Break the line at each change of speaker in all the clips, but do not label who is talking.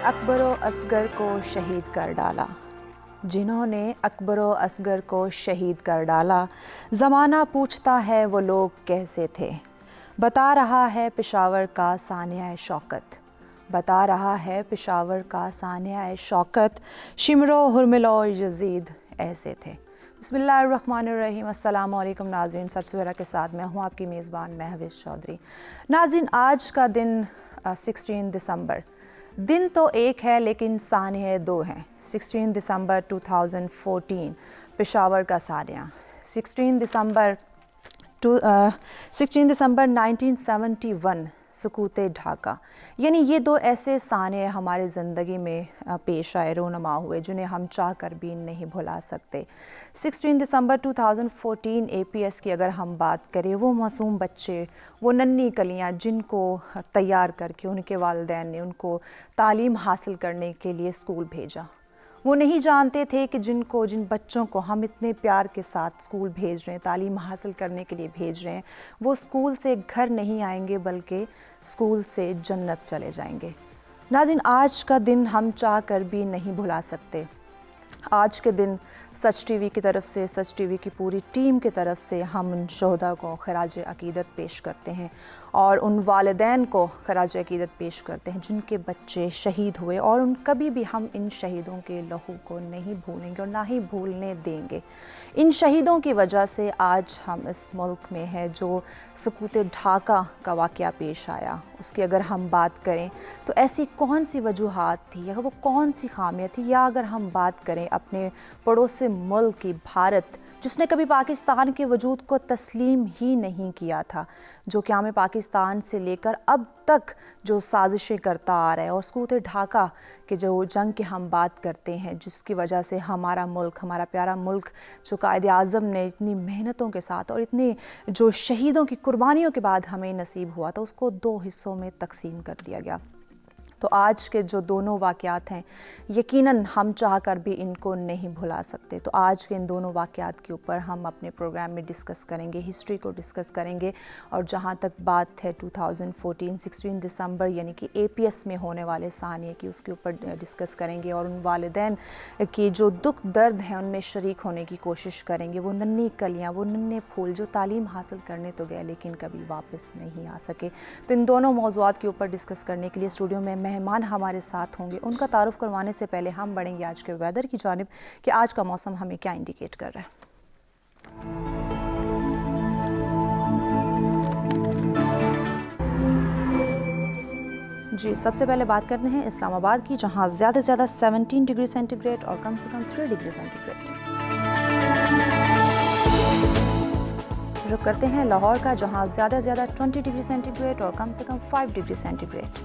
اکبر و اصغر کو شہید کر ڈالا، جنہوں نے اکبر و اصغر کو شہید کر ڈالا، زمانہ پوچھتا ہے وہ لوگ کیسے تھے، بتا رہا ہے پشاور کا سانحہ شوکت، بتا رہا ہے پشاور کا سانحہ شوکت، شمر و ہرمل و یزید ایسے تھے۔ بسم اللہ الرحمن الرحیم۔ السلام علیکم ناظرین، سر سویرا کے ساتھ میں ہوں آپ کی میزبان مہوش چودھری۔ ناظرین، آج کا دن 16 دسمبر، دن تو ایک ہے لیکن سانحے دو ہیں۔ 16 دسمبر 2014 پشاور کا سانحہ، 16 دسمبر 1971 سقوط ڈھاکہ، یعنی یہ دو ایسے سانحے ہمارے زندگی میں پیش آئے، رونما ہوئے، جنہیں ہم چاہ کر بھی نہیں بھلا سکتے۔ 16 دسمبر 2014 اے پی ایس کی اگر ہم بات کریں، وہ معصوم بچے، وہ ننھی کلیاں جن کو تیار کر کے ان کے والدین نے ان کو تعلیم حاصل کرنے کے لیے اسکول بھیجا، وہ نہیں جانتے تھے کہ جن بچوں کو ہم اتنے پیار کے ساتھ اسکول بھیج رہے ہیں، تعلیم حاصل کرنے کے لیے بھیج رہے ہیں، وہ اسکول سے گھر نہیں آئیں گے بلکہ اسکول سے جنت چلے جائیں گے۔ ناظرین، آج کا دن ہم چاہ کر بھی نہیں بھلا سکتے۔ آج کے دن سچ ٹی وی کی طرف سے، سچ ٹی وی کی پوری ٹیم کی طرف سے ہم ان شہداء کو خراج عقیدت پیش کرتے ہیں اور ان والدین کو خراج عقیدت پیش کرتے ہیں جن کے بچے شہید ہوئے، اور کبھی بھی ہم ان شہیدوں کے لہو کو نہیں بھولیں گے اور نہ ہی بھولنے دیں گے۔ ان شہیدوں کی وجہ سے آج ہم اس ملک میں ہیں جو سقوط ڈھاکہ کا واقعہ پیش آیا، اس کی اگر ہم بات کریں تو ایسی کون سی وجوہات تھی یا وہ کون سی خامیاں تھی، یا اگر ہم بات کریں اپنے پڑوس ملک کی بھارت، جس نے کبھی پاکستان کے وجود کو تسلیم ہی نہیں کیا تھا، جو قیام پاکستان سے لے کر اب تک جو سازشیں کرتا آ رہا ہے، اور سقوط ڈھاکہ کے جو جنگ کی ہم بات کرتے ہیں جس کی وجہ سے ہمارا ملک، ہمارا پیارا ملک جو قائد اعظم نے اتنی محنتوں کے ساتھ اور اتنے جو شہیدوں کی قربانیوں کے بعد ہمیں نصیب ہوا تھا، اس کو دو حصوں میں تقسیم کر دیا گیا۔ تو آج کے جو دونوں واقعات ہیں، یقیناً ہم چاہ کر بھی ان کو نہیں بھلا سکتے۔ تو آج کے ان دونوں واقعات کے اوپر ہم اپنے پروگرام میں ڈسکس کریں گے، ہسٹری کو ڈسکس کریں گے، اور جہاں تک بات ہے 2014 16 دسمبر یعنی کہ اے پی ایس میں ہونے والے سانحے کی، اس کے اوپر ڈسکس کریں گے، اور ان والدین کی جو دکھ درد ہیں ان میں شریک ہونے کی کوشش کریں گے، وہ ننھی کلیاں، وہ ننھے پھول جو تعلیم حاصل کرنے تو گئے لیکن کبھی واپس نہیں آ سکے۔ تو ان دونوں موضوعات کے اوپر ڈسکس کرنے کے لیے اسٹوڈیو میں مہمان ہمارے ساتھ ہوں گے۔ ان کا تعارف کروانے سے پہلے ہم بڑھیں گے آج کے ویدر کی جانب کہ آج کا موسم ہمیں کیا انڈیکیٹ کر رہا ہے۔ جی، سب سے پہلے بات کرتے ہیں اسلام آباد کی، جہاں زیادہ سے زیادہ 17 ڈگری سینٹی گریڈ اور کم سے کم 3 ڈگری سینٹی گریڈ۔ رخ کرتے ہیں لاہور کا، جہاں زیادہ سے زیادہ 20 ڈگری سینٹی گریڈ اور کم سے کم 5 ڈگری سینٹی گریڈ۔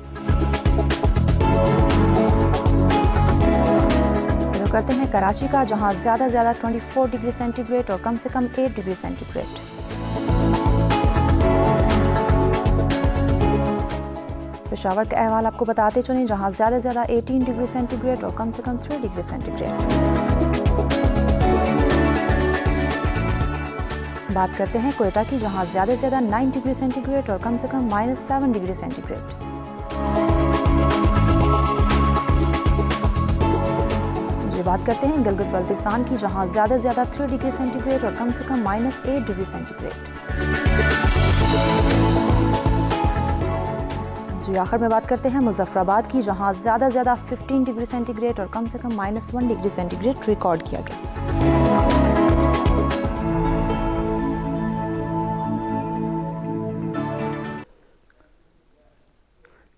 رخ کرتے ہیں کراچی کا، جہاں زیادہ سے زیادہ 24 ڈگری سینٹی گریڈ اور کم سے کم 8 ڈگری سینٹی گریڈ۔ پشاور کا احوال آپ کو بتاتے چلیں، جہاں زیادہ سے زیادہ 18 ڈگری سینٹی گریڈ اور کم سے کم 3 ڈگری سینٹی گریڈ۔ بات کرتے ہیں کوئٹہ کی، جہاں زیادہ سے زیادہ 9 ڈگری سینٹی گریڈ اور کم سے کم -7 ڈگری سینٹی گریڈ۔ جی، بات کرتے ہیں گلگت بلتستان کی، جہاں زیادہ سے زیادہ 3 ڈگری سینٹی گریڈ اور کم سے کم -8 ڈگری سینٹی گریڈ۔ جی، آخر میں بات کرتے ہیں مظفر آباد کی، جہاں زیادہ سے زیادہ 15 ڈگری سینٹی گریڈ اور کم سے کم -1 ڈگری سینٹی گریڈ ریکارڈ کیا گیا۔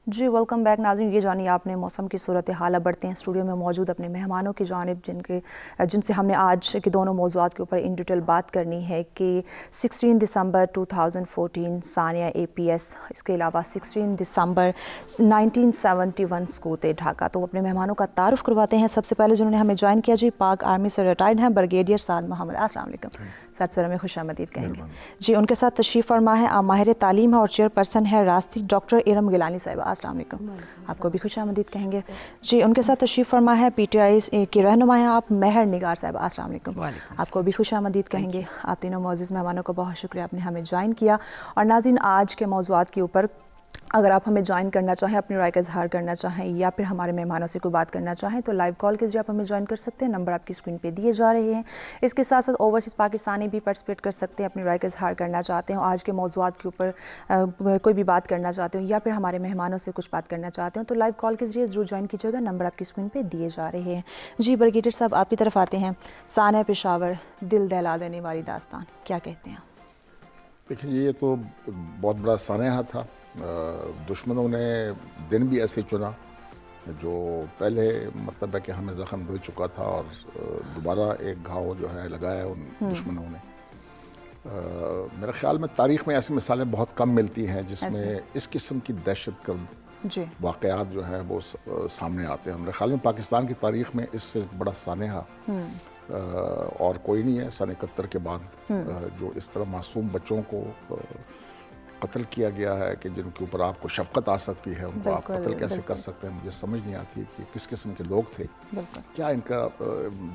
جی، ویلکم بیک ناظرین، یہ جانیے آپ نے موسم کی صورتحال۔ بڑھتے ہیں اسٹوڈیو میں موجود اپنے مہمانوں کی جانب جن سے ہم نے آج کے دونوں موضوعات کے اوپر ان ڈیٹیل بات کرنی ہے کہ 16 دسمبر 2014 سانحہ اے پی ایس، اس کے علاوہ 16 دسمبر 1971 سقوط ڈھاکہ۔ تو اپنے مہمانوں کا تعارف کرواتے ہیں۔ سب سے پہلے جنہوں نے ہمیں جوائن کیا، جی پاک آرمی سے ریٹائرڈ ہیں بریگیڈیئر سعد محمد۔ السلام علیکم سعد سر، میں خوش آمدید کہیں گے۔ جی، ان کے ساتھ تشریف فرما ہے ماہر تعلیم ہے اور چیئر پرسن ہے راستی، ڈاکٹر ارم گیلانی صاحبہ۔ السلام علیکم، آپ کو بھی خوش آمدید کہیں گے۔ جی، ان کے ساتھ تشریف فرما ہے پی ٹی آئی کی رہنما ہیں آپ مہر نگار صاحبہ۔ السلام علیکم، آپ کو بھی خوش آمدید کہیں گے۔ آپ تینوں معزز مہمانوں کو بہت شکریہ، آپ نے ہمیں جوائن کیا۔ اور ناظرین، آج کے موضوعات کے اوپر اگر آپ ہمیں جوائن کرنا چاہیں، اپنی رائے کا اظہار کرنا چاہیں یا پھر ہمارے مہمانوں سے کوئی بات کرنا چاہیں تو لائیو کال کے ذریعے آپ ہمیں جوائن کر سکتے ہیں. نمبر آپ کی اسکرین پہ دیے جا رہے ہیں. اس کے ساتھ ساتھ اوورسیز پاکستانی بھی پارٹیسپیٹ کر سکتے ہیں، اپنی رائے کا اظہار کرنا چاہتے ہیں، آج کے موضوعات کے اوپر کوئی بھی بات کرنا چاہتے ہوں یا پھر ہمارے مہمانوں سے کچھ بات کرنا چاہتے ہوں تو لائیو کال کے ذریعے ضرور جوائن کیجیے گا. نمبر آپ کی اسکرین پہ دیے جا رہے ہیں. جی بریگیڈیئر صاحب، آپ کی طرف آتے ہیں. سانحہ پشاور، دل دہلا دینے والی داستان، کیا کہتے ہیں؟
دیکھیں، یہ تو بہت بڑا سانحہ تھا. دشمنوں نے دن بھی ایسے چنا جو پہلے مطلب ہے کہ ہمیں زخم دے چکا تھا اور دوبارہ ایک گھاؤ جو ہے لگایا ان دشمنوں نے. میرے خیال میں تاریخ میں ایسی مثالیں بہت کم ملتی ہیں جس میں اس قسم کی دہشت گرد واقعات جو ہیں وہ سامنے آتے ہیں. میرے خیال میں پاکستان کی تاریخ میں اس سے بڑا سانحہ اور کوئی نہیں ہے سن 71 کے بعد جو اس طرح معصوم بچوں کو قتل کیا گیا ہے کہ جن کے اوپر آپ کو شفقت آ سکتی ہے. ان کو آپ قتل کیسے کر سکتے ہیں؟ مجھے سمجھ نہیں آتی کہ کس قسم کے لوگ تھے، کیا ان کا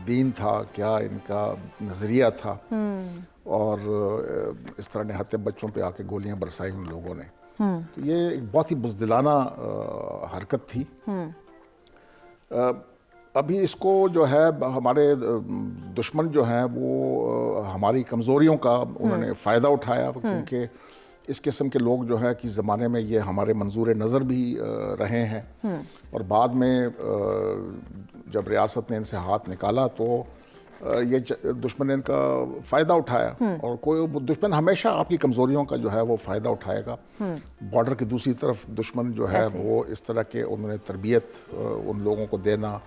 دین تھا، کیا ان کا نظریہ تھا، اور اس طرح نہتے بچوں پہ آ کے گولیاں برسائی ان لوگوں نے. تو یہ ایک بہت ہی بزدلانہ حرکت تھی. ابھی اس کو جو ہے ہمارے دشمن جو ہیں وہ ہماری کمزوریوں کا انہوں نے فائدہ اٹھایا، کیونکہ اس قسم کے لوگ جو ہے کہ زمانے میں یہ ہمارے منظور نظر بھی رہے ہیں، اور بعد میں جب ریاست نے ان سے ہاتھ نکالا تو یہ دشمن نے ان کا فائدہ اٹھایا. اور کوئی دشمن ہمیشہ آپ کی کمزوریوں کا جو ہے وہ فائدہ اٹھائے گا. بارڈر کی دوسری طرف دشمن جو ہے وہ اس طرح کے انہوں نے تربیت ان لوگوں کو دینا،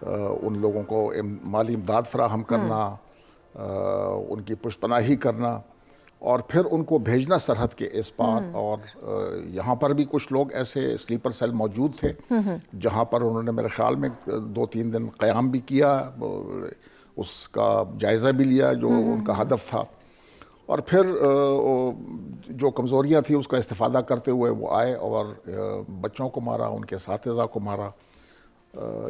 ان لوگوں کو مالی امداد فراہم کرنا، ان کی پشت پناہی کرنا، اور پھر ان کو بھیجنا سرحد کے اس پار. اور یہاں پر بھی کچھ لوگ ایسے سلیپر سیل موجود تھے جہاں پر انہوں نے میرے خیال میں 2-3 دن قیام بھی کیا، اس کا جائزہ بھی لیا جو ان کا ہدف تھا، اور پھر جو کمزوریاں تھیں اس کا استفادہ کرتے ہوئے وہ آئے اور بچوں کو مارا، ان کے اساتذہ کو مارا.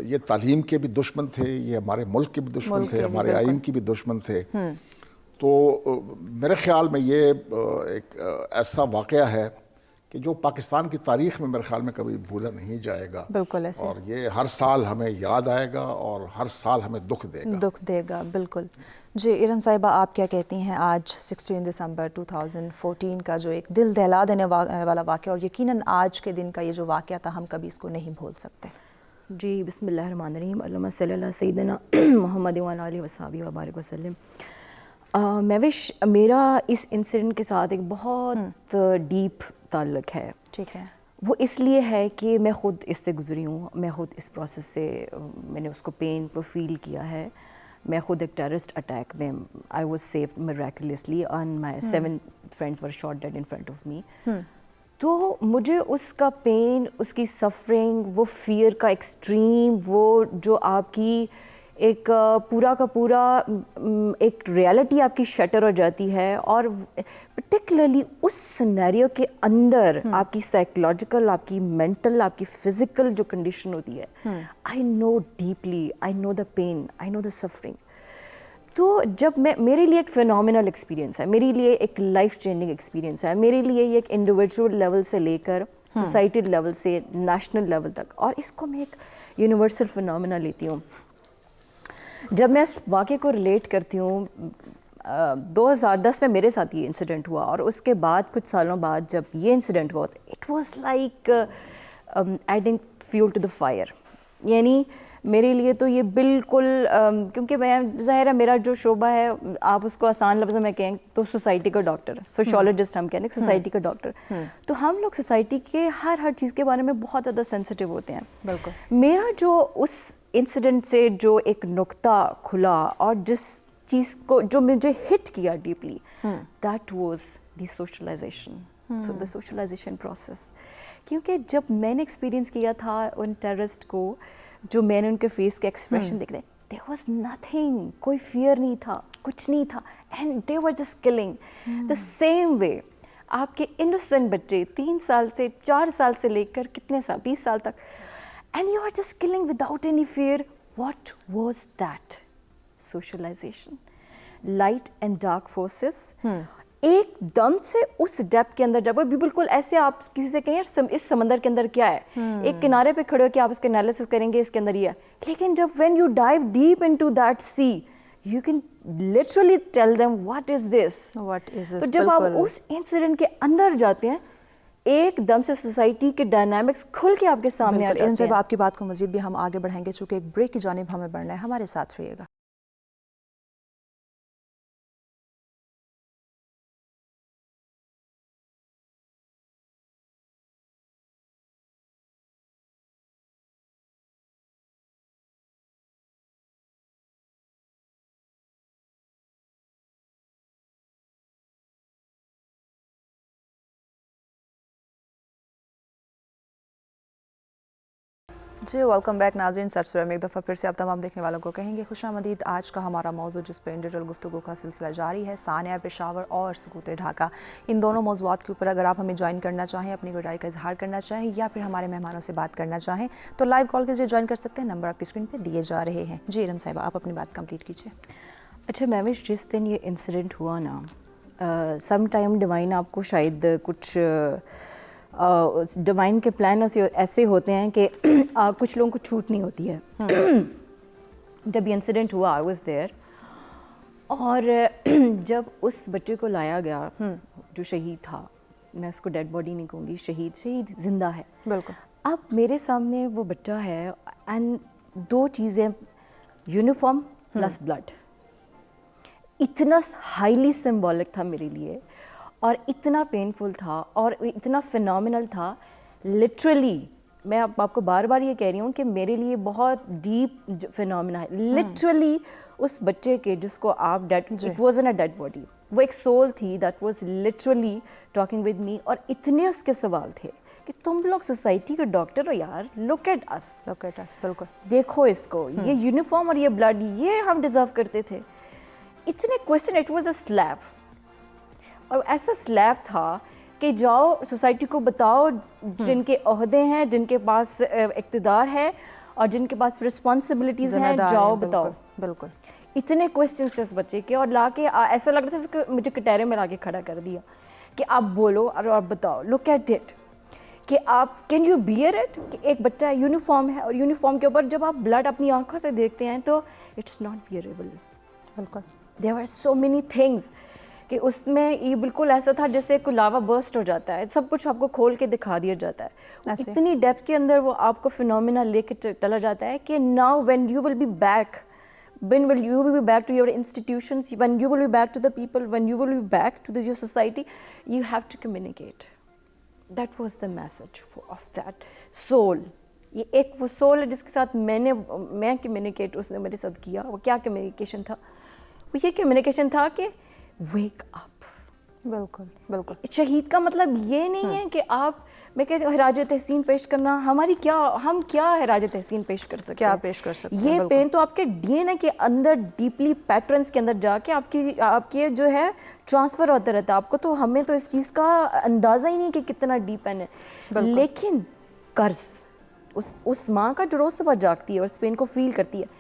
یہ تعلیم کے بھی دشمن تھے، یہ ہمارے ملک کے بھی دشمن تھے، ہمارے آئین کی بھی دشمن تھے. تو میرے خیال میں یہ ایک ایسا واقعہ ہے کہ جو پاکستان کی تاریخ میں میرے خیال میں کبھی بھولا نہیں جائے گا.
بالکل ایسے،
اور یہ ہر سال ہمیں یاد آئے گا اور ہر سال ہمیں دکھ دے گا.
بالکل. جی ارم صاحبہ، آپ کیا کہتی ہیں؟ آج 16 دسمبر 2014 کا جو ایک دل دہلا دینے والا واقعہ، اور یقیناً آج کے دن کا یہ جو واقعہ تھا ہم کبھی اس کو نہیں بھول سکتے.
جی بسم اللہ الرحمن الرحیم. اللہم صلی اللہ سیدنا محمد وعلی آلہ وصحبہ وبارک وسلم. مہوش، میرا اس انسیڈنٹ کے ساتھ ایک بہت ڈیپ تعلق ہے.
ٹھیک ہے.
وہ اس لیے ہے کہ میں خود اس سے گزری ہوں، میں خود اس پروسیس سے میں نے اس کو پین کو فیل کیا ہے. میں خود ایک ٹیررسٹ اٹیک میں I was saved miraculously and my 7 friends were shot dead in front of me. تو مجھے اس کا پین، اس کی سفرنگ، وہ فیئر کا ایکسٹریم، وہ جو آپ کی ایک پورا کا پورا ایک ریالٹی آپ کی شٹر ہو جاتی ہے، اور پرٹیکولرلی اس سینیریو کے اندر آپ کی سائیکولوجیکل، آپ کی مینٹل، آپ کی فزیکل جو کنڈیشن ہوتی ہے، I know deeply, I know the pain, I know the suffering. تو جب میرے لیے ایک فینومینل ایکسپیرینس ہے، میرے لیے ایک لائف چینجنگ ایکسپیرینس ہے، میرے لیے یہ ایک انڈیویجول لیول سے لے کر سوسائٹی لیول سے نیشنل لیول تک، اور اس کو میں ایک یونیورسل فینومینا لیتی ہوں. جب میں اس واقعے کو ریلیٹ کرتی ہوں، 2010 میں میرے ساتھ یہ انسیڈنٹ ہوا، اور اس کے بعد کچھ سالوں بعد جب یہ انسیڈنٹ ہوا، it was like adding fuel to the fire. یعنی میرے لیے تو یہ بالکل، کیونکہ میں ظاہر ہے میرا جو شعبہ ہے، آپ اس کو آسان لفظوں میں کہیں تو سوسائٹی کا ڈاکٹر، سوشولوجسٹ ہم کہتے ہیں، سوسائٹی کا ڈاکٹر. تو ہم لوگ سوسائٹی کے ہر چیز کے بارے میں بہت زیادہ سینسٹیو ہوتے ہیں.
بالکل.
میرا جو اس انسیڈنٹ سے جو ایک نقطہ کھلا اور جس چیز کو جو مجھے ہٹ کیا deeply, that was the socialization. So the socialization process. کیونکہ جب میں نے ایکسپیرینس کیا تھا ان ٹیررسٹ کو، جو میں نے ان کے فیس کے ایکسپریشن دیکھتے، there was nothing، کوئی فیئر نہیں تھا، کچھ نہیں تھا، and they were just killing. The same way آپ کے انوسنٹ بچے 3 سال سے 4 سال سے لے کر کتنے سال، 20 سال تک، and you are just killing without any fear. What was that? Socialization. Light and dark forces. ایک دم سے اس ڈیپتھ کے اندر جب وہ بھی بالکل ایسے آپ کسی سے کہیں اس سمندر کے اندر کیا ہے, ایک کنارے پہ کھڑے ہو کہ آپ اس کے انالیسس کریں گے اس کے اندر یہ ہے, لیکن جب when you dive deep into that see you can literally tell them what is this. تو جب آپ اس انسیڈنٹ کے اندر جاتے ہیں ایک دم سے سوسائٹی کے ڈائنامکس کھل کے آپ کے سامنے آ جاتے ہیں.
آپ کی بات کو مزید بھی ہم آگے بڑھائیں گے چونکہ ایک بریک کی جانب ہمیں بڑھنا ہے, ہمارے ساتھ رہیے گا. جی ویلکم بیک ناظرین. سرسورہ میں ایک دفعہ پھر سے آپ تمام دیکھنے والوں کو کہیں گے خوش آمدید. آج کا ہمارا موضوع جس پہ انڈیٹیل گفتگو کا سلسلہ جاری ہے سانیہ پشاور اور سکوت ڈھاکہ. ان دونوں موضوعات کے اوپر اگر آپ ہمیں جوائن کرنا چاہیں, اپنی کوئی رائے کا اظہار کرنا چاہیں یا پھر ہمارے مہمانوں سے بات کرنا چاہیں تو لائیو کال کے ذریعے جوائن کر سکتے ہیں. نمبر آپ کی اسکرین پہ دیے جا رہے ہیں. جی ارم صاحبہ آپ اپنی بات کمپلیٹ کیجیے.
اچھا مہوش, جس دن یہ انسیڈنٹ ہوا نا, سم ٹائم ڈیوائن آپ کو شاید کچھ ڈیوائن کے پلان ایسے ہوتے ہیں کہ کچھ لوگوں کو چھوٹ نہیں ہوتی ہے. جب یہ انسیڈنٹ ہوا آئی واز دیئر, اور جب اس بچے کو لایا گیا جو شہید تھا, میں اس کو ڈیڈ باڈی نہیں کہوں گی, شہید زندہ ہے
بالکل.
اب میرے سامنے وہ بچہ ہے اینڈ دو چیزیں, یونیفارم پلس بلڈ, اتنا ہائیلی سمبولک تھا میرے لیے اور اتنا پینفل تھا اور اتنا فینومینل تھا. لٹرلی میں آپ کو بار بار یہ کہہ رہی ہوں کہ میرے لیے بہت ڈیپ فینومینا ہے. لٹرلی اس بچے کے جس کو آپ dead, it was an a dead body, وہ ایک سول تھی that was literally talking with me, اور اتنے اس کے سوال تھے کہ تم لوگ سوسائٹی کے ڈاکٹر ہو یار, لک ایٹ اس.
بالکل
دیکھو اس کو, یہ یونیفارم اور یہ بلڈ یہ ہم ڈیزرو کرتے تھے. اتنے کویشچن, اٹ واز اے سلیب, اور ایسا سلیب تھا کہ جاؤ سوسائٹی کو بتاؤ جن کے عہدے ہیں, جن کے پاس اقتدار ہے اور جن کے پاس رسپانسبلٹیز ہیں, جاؤ بتاؤ.
بالکل
اتنے کویشچنس اس بچے کے, اور لا کے ایسا لگ رہا تھا مجھے کٹہرے میں لا کے کھڑا کر دیا کہ آپ بولو اور آپ بتاؤ, لک ایٹ اٹ, کہ آپ کین یو بیئر اٹ, کہ ایک بچہ یونیفارم ہے اور یونیفارم کے اوپر جب آپ بلڈ اپنی آنکھوں سے دیکھتے ہیں تو اٹس ناٹ بیئریبل.
بالکل.
There are so many things کہ اس میں یہ بالکل ایسا تھا جیسے کوئی لاوا برسٹ ہو جاتا ہے, سب کچھ آپ کو کھول کے دکھا دیا جاتا ہے. اتنی ڈیپتھ کے اندر وہ آپ کو فینومینا لے کے چلا جاتا ہے کہ now when you will be back, when will you be back to your institutions, when you will be back to the people, when you will be back to your society, you have to communicate. That was the message of that soul. یہ ایک وہ civil ہے جس کے ساتھ میں communicate اس نے میرے ساتھ کیا. وہ کیا کمیونیکیشن تھا؟ وہ یہ کمیونیکیشن تھا کہ ویک اپ. بالکل. شہید کا مطلب یہ نہیں ہے کہ آپ, میں کہ خراج تحسین پیش کرنا, ہم کیا خراج تحسین پیش کر سکتے ہیں,
کیا پیش کر سکتے ہیں.
یہ پین تو آپ کے ڈی این اے کے اندر ڈیپلی پیٹرنس کے اندر جا کے آپ کے جو ہے ٹرانسفر ہوتا رہتا ہے. آپ کو تو, ہمیں تو اس چیز کا اندازہ ہی نہیں کہ کتنا ڈیپ پین ہے. لیکن قرض اس ماں کا جو روز صبح جاگتی ہے اور اس پین کو فیل کرتی ہے,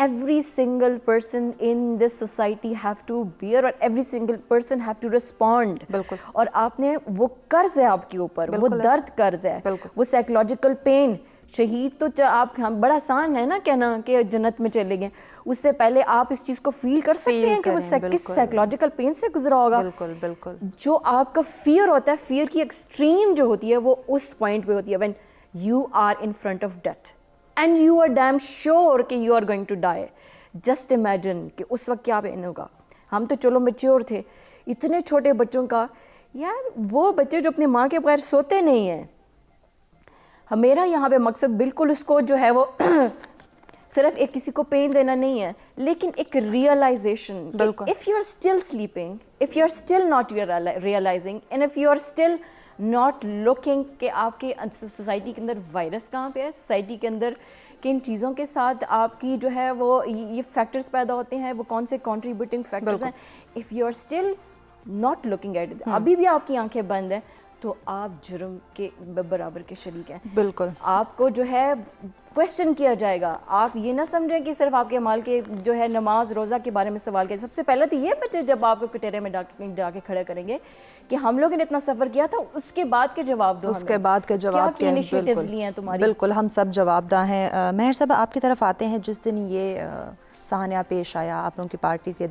every single person in this society have to bear or every single person have to respond.
بالکل.
اور آپ نے وہ قرض ہے آپ کے اوپر, وہ درد قرض ہے, وہ سائیکولوجیکل پین. شہید تو آپ, بڑا آسان ہے نا کہنا کہ جنت میں چلے گئے, اس سے پہلے آپ اس چیز کو فیل کر سکتے ہیں کہ وہ کس سائیکولوجیکل پین سے گزرا ہوگا.
بالکل.
جو آپ کا فیئر ہوتا ہے, فیئر کی ایکسٹریم جو ہوتی ہے وہ اس پوائنٹ پہ ہوتی ہے when you are in front of death and you are damn sure کہ you are going to die. Just imagine کہ اس وقت کیا پین ہوگا. ہم تو چلو میچور تھے, اتنے چھوٹے بچوں کا, یار وہ بچے جو اپنی ماں کے بغیر سوتے نہیں ہیں. میرا یہاں پہ مقصد بالکل اس کو جو ہے وہ صرف ایک کسی کو پین دینا نہیں ہے, لیکن ایک realization. if you are still sleeping, if you are still not realizing, and if you are still not looking کہ آپ کے سوسائٹی کے اندر وائرس کہاں پہ ہے, سوسائٹی کے اندر کن چیزوں کے ساتھ آپ کی جو ہے وہ یہ فیکٹرز پیدا ہوتے ہیں, وہ کون سے کنٹریبیوٹنگ فیکٹرز ہیں. if you are still not looking at it, ابھی بھی آپ کی آنکھیں بند ہیں, تو آپ جرم کے برابر کے شریک ہیں.
بالکل.
آپ کو جو ہے کویسچن کیا جائے گا. آپ یہ نہ سمجھیں کہ صرف آپ کے اعمال کے جو ہے نماز روزہ کے بارے میں سوال کیا. سب سے پہلے تو یہ بچے جب آپ کو کٹہرے میں جا کے کھڑے کریں گے کہ ہم لوگوں نے اتنا سفر کیا تھا, اس کے بعد کے جواب دو.
اس کے بعد کے جواب
کیا انیشیٹیوز لیے ہیں تمہاری؟
بالکل ہم سب جواب دہ ہیں. مہر صاحب آپ کی طرف آتے ہیں. جس دن یہ سانحہ پیش آیا, آپ لوگوں کی پارٹی کے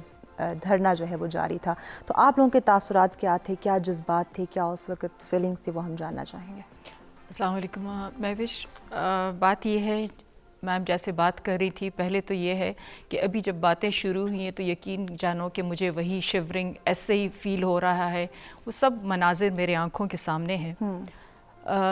دھرنا جو ہے وہ جاری تھا, تو آپ لوگوں کے تاثرات کیا تھے, کیا جذبات تھے, کیا اس وقت فیلنگز تھی, وہ ہم جاننا چاہیں گے.
السلام علیکم مہوش. بات یہ ہے, میم جیسے بات کر رہی تھی, پہلے تو یہ ہے کہ ابھی جب باتیں شروع ہوئی ہیں تو یقین جانو کہ مجھے وہی شیورنگ ایسے ہی فیل ہو رہا ہے. وہ سب مناظر میرے آنکھوں کے سامنے ہیں.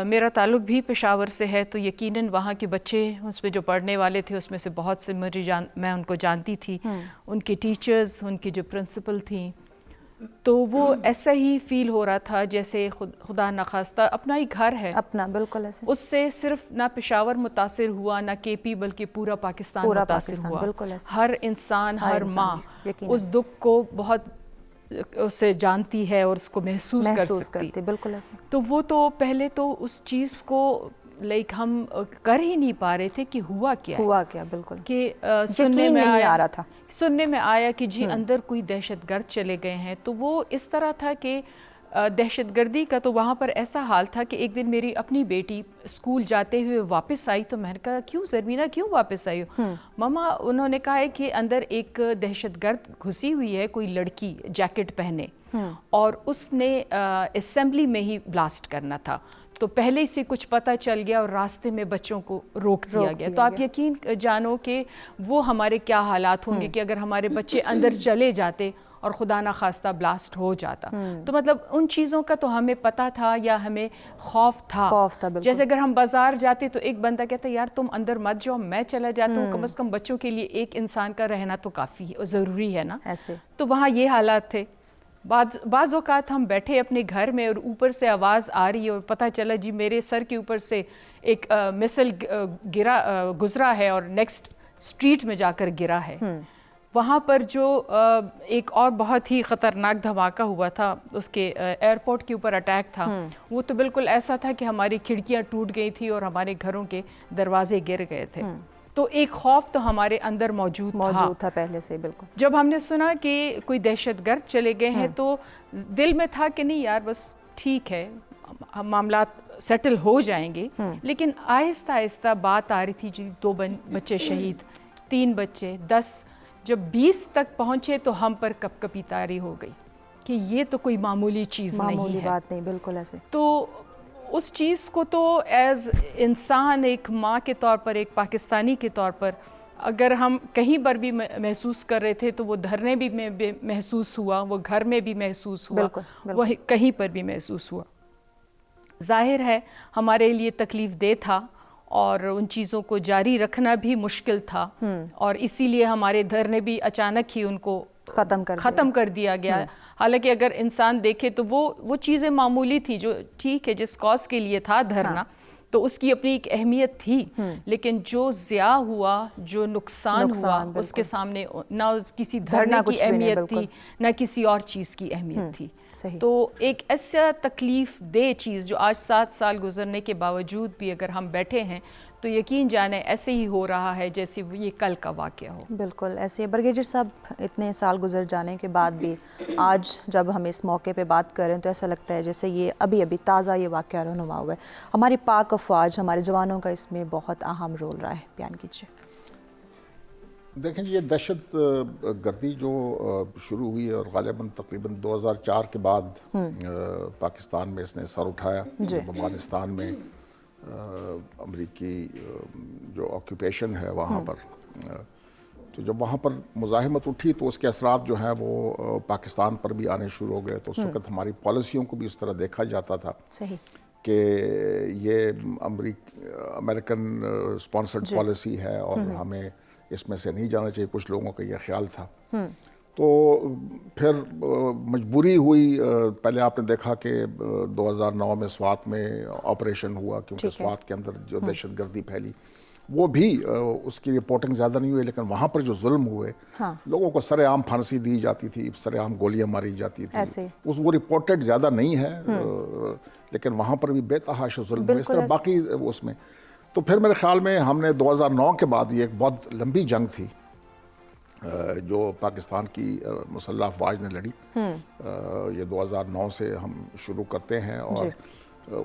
میرا تعلق بھی پشاور سے ہے, تو یقیناً وہاں کے بچے اس میں جو پڑھنے والے تھے اس میں سے بہت سے میں ان کو جانتی تھی, ان کے ٹیچرز, ان کی جو پرنسپل تھیں, تو وہ ایسا ہی فیل ہو رہا تھا جیسے خدا نخواستہ اپنا ہی گھر ہے
اپنا. بالکل ایسے.
اس سے صرف نہ پشاور متاثر ہوا, نہ کے پی, بلکہ پورا پاکستان متاثر ہوا.
بالکل ایسے.
ہر انسان, ہر ماں اس دکھ کو بہت اسے جانتی ہے اور اس کو محسوس کر سکتی.
بالکل ایسے.
تو وہ تو پہلے تو اس چیز کو ہم کر ہی نہیں پا رہے تھے کہ ہوا کیا.
بالکل.
کہ
سننے میں آ رہا تھا,
سننے میں آیا کہ جی اندر کوئی دہشت گرد چلے گئے ہیں. تو وہ اس طرح تھا کہ دہشت گردی کا تو وہاں پر ایسا حال تھا کہ ایک دن میری اپنی بیٹی اسکول جاتے ہوئے واپس آئی, تو میں نے کہا کیوں زرمینہ کیوں واپس آئی ہو؟ ماما انہوں نے کہا ہے کہ اندر ایک دہشت گرد گھسی ہوئی ہے, کوئی لڑکی جیکٹ پہنے, اور اس نے اسمبلی میں ہی بلاسٹ کرنا تھا. تو پہلے سے کچھ پتہ چل گیا اور راستے میں بچوں کو روک دیا گیا. تو آپ یقین جانو کہ وہ ہمارے کیا حالات ہوں گے کہ اگر ہمارے بچے اندر چلے جاتے اور خدا نہ خواستہ بلاسٹ ہو جاتا. تو مطلب ان چیزوں کا تو ہمیں پتہ تھا یا ہمیں خوف تھا. جیسے اگر ہم بازار جاتے تو ایک بندہ کہتا ہے یار تم اندر مت جاؤ, میں چلا جاتا ہوں, کم از کم بچوں کے لیے ایک انسان کا رہنا تو کافی ضروری ہے نا. ایسے تو وہاں یہ حالات تھے. بعض اوقات ہم بیٹھے اپنے گھر میں اور اوپر سے آواز آ رہی ہے اور پتہ چلا جی میرے سر کے اوپر سے ایک مسل گزرا ہے اور نیکسٹ اسٹریٹ میں جا کر گرا ہے. وہاں پر جو ایک اور بہت ہی خطرناک دھماکہ ہوا تھا, اس کے ایئرپورٹ کے اوپر اٹیک تھا, وہ تو بالکل ایسا تھا کہ ہماری کھڑکیاں ٹوٹ گئی تھی اور ہمارے گھروں کے دروازے گر گئے تھے. تو ایک خوف تو ہمارے اندر موجود
تھا پہلے سے. بالکل.
جب ہم نے سنا کہ کوئی دہشت گرد چلے گئے ہیں تو دل میں تھا کہ نہیں یار بس ٹھیک ہے, معاملات سیٹل ہو جائیں گے. لیکن آہستہ آہستہ بات آ رہی تھی جی 2 بچے شہید, 3 بچے, 10, جب 20 تک پہنچے تو ہم پر کپ کپی طاری ہو گئی کہ یہ تو کوئی معمولی چیز نہیں ہے,
معمولی بات نہیں. بالکل ایسے.
تو اس چیز کو تو ایز انسان, ایک ماں کے طور پر, ایک پاکستانی کے طور پر, اگر ہم کہیں پر بھی محسوس کر رہے تھے تو وہ دھرنے بھی میں محسوس ہوا, وہ گھر میں بھی محسوس ہوا, وہ کہیں پر بھی محسوس ہوا. ظاہر ہے ہمارے لیے تکلیف دہ تھا اور ان چیزوں کو جاری رکھنا بھی مشکل تھا, اور اسی لیے ہمارے دھرنے بھی اچانک ہی ان کو ختم کر دیا گیا. حالانکہ اگر انسان دیکھے تو وہ چیزیں معمولی تھی, جو ٹھیک ہے جس کاز کے لیے تھا دھرنا تو اس کی اپنی ایک اہمیت تھی, لیکن جو ضیاع ہوا, جو نقصان ہوا, اس کے سامنے نہ کسی دھرنے کی اہمیت تھی نہ کسی اور چیز کی اہمیت تھی. تو ایک ایسا تکلیف دہ چیز جو آج 7 سال گزرنے کے باوجود بھی اگر ہم بیٹھے ہیں تو یقین جانیں ایسے ہی ہو رہا ہے جیسے یہ کل کا واقعہ ہو.
بالکل ایسے. بریگیڈیئر صاحب, اتنے سال گزر جانے کے بعد بھی آج جب ہم اس موقع پہ بات کریں تو ایسا لگتا ہے جیسے یہ ابھی تازہ یہ واقعہ رونما ہوا ہے. ہماری پاک افواج, ہمارے جوانوں کا اس میں بہت اہم رول رہا ہے, بیان کیجیے.
دیکھیں یہ دہشت گردی جو شروع ہوئی اور غالباً تقریباً 2004 کے بعد پاکستان میں اس نے سر اٹھایا. جب افغانستان میں امریکی جو آکوپیشن ہے وہاں پر, تو جب وہاں پر مزاحمت اٹھی تو اس کے اثرات جو ہیں وہ پاکستان پر بھی آنے شروع ہو گئے. تو اس وقت ہماری پالیسیوں کو بھی اس طرح دیکھا جاتا تھا کہ یہ امریکن اسپانسرڈ پالیسی ہے اور ہمیں اس میں سے نہیں جانا چاہیے. کچھ لوگوں کا یہ خیال تھا. تو پھر مجبوری ہوئی. پہلے آپ نے دیکھا کہ 2009 میں سوات میں آپریشن ہوا, کیونکہ سوات کے اندر جو دہشت گردی پھیلی, وہ بھی اس کی رپورٹنگ زیادہ نہیں ہوئی، لیکن وہاں پر جو ظلم ہوئے، لوگوں کو سر عام پھانسی دی جاتی تھی، سر عام گولیاں ماری جاتی تھی، وہ رپورٹڈ زیادہ نہیں ہے، لیکن وہاں پر بھی بے تحاشا ظلم ہوئے. اس طرح باقی اس میں تو پھر میرے خیال میں ہم نے 2009 کے بعد یہ ایک بہت لمبی جنگ تھی جو پاکستان کی مسلح افواج نے لڑی. یہ 2009 سے ہم شروع کرتے ہیں، اور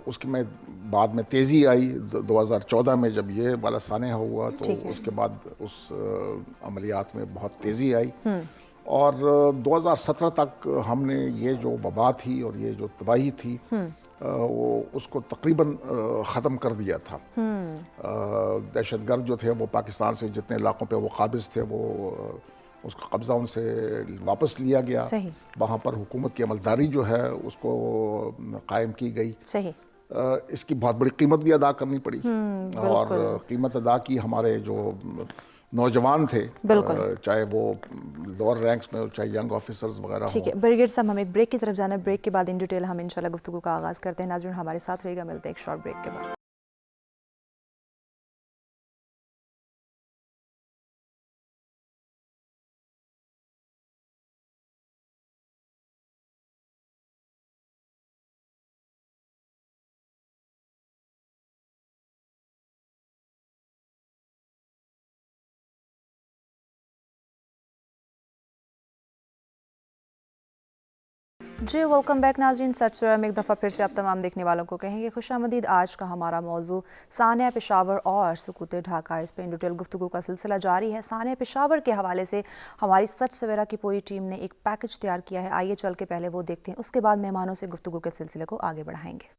اس کے میں بعد میں تیزی آئی 2014 میں جب یہ والا سانحہ ہوا، تو اس کے بعد اس عملیات میں بہت تیزی آئی، اور 2017 تک ہم نے یہ جو وبا تھی اور یہ جو تباہی تھی وہ اس کو تقریباً ختم کر دیا تھا. دہشت گرد جو تھے وہ پاکستان سے جتنے علاقوں پہ وہ قابض تھے، وہ اس کا قبضہ ان سے واپس لیا گیا. وہاں پر حکومت کی عملداری جو ہے اس کو قائم کی گئی. اس کی بہت بڑی قیمت بھی ادا کرنی پڑی، اور قیمت ادا کی ہمارے جو نوجوان تھے، چاہے وہ لوور رینکس میں چاہے ینگ آفیسرز وغیرہ ہوں.
ٹھیک ہے بریگیڈ صاحب، ہم ایک بریک کی طرف جانا ہے. بریک کے بعد ان ڈیٹیل ہم انشاءاللہ گفتگو کا آغاز کرتے ہیں. ناظرین ہمارے ساتھ رہے گا، ملتے ہیں ایک شارٹ بریک کے بعد. جی ویلکم بیک ناظرین. سچ سورہ میں ایک دفعہ پھر سے آپ تمام دیکھنے والوں کو کہیں گے خوش آمدید. آج کا ہمارا موضوع سانحہ پشاور اور سکوت ڈھاکہ. اس پہ ان ڈیٹیل گفتگو کا سلسلہ جاری ہے. سانحہ پشاور کے حوالے سے ہماری سچ سویرا کی پوری ٹیم نے ایک پیکج تیار کیا ہے. آئیے چل کے پہلے وہ دیکھتے ہیں، اس کے بعد مہمانوں سے گفتگو کے سلسلے کو آگے بڑھائیں گے.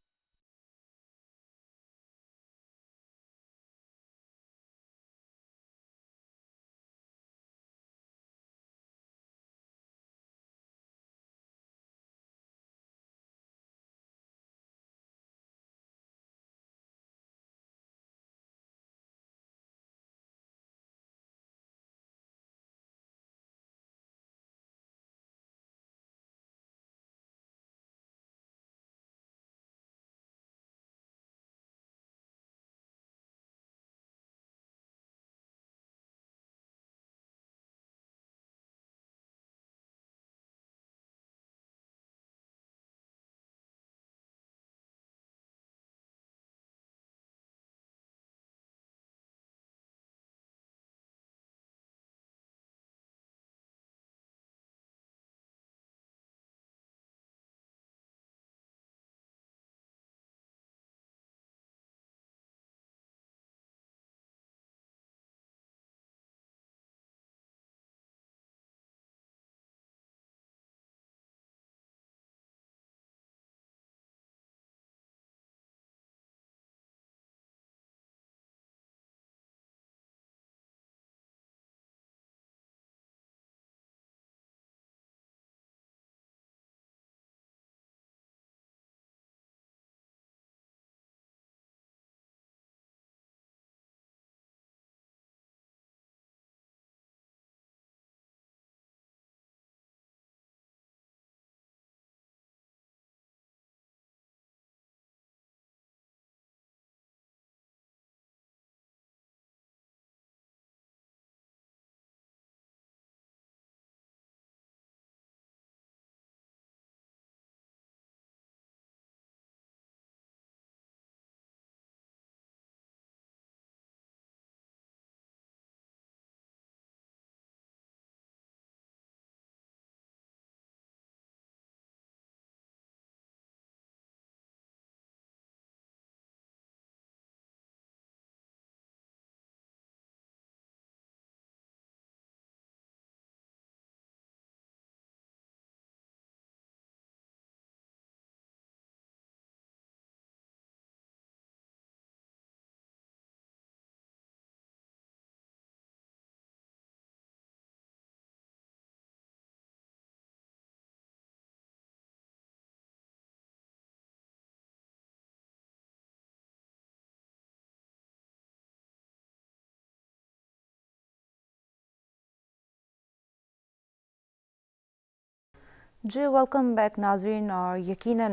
جی ویلکم بیک ناظرین. اور یقیناً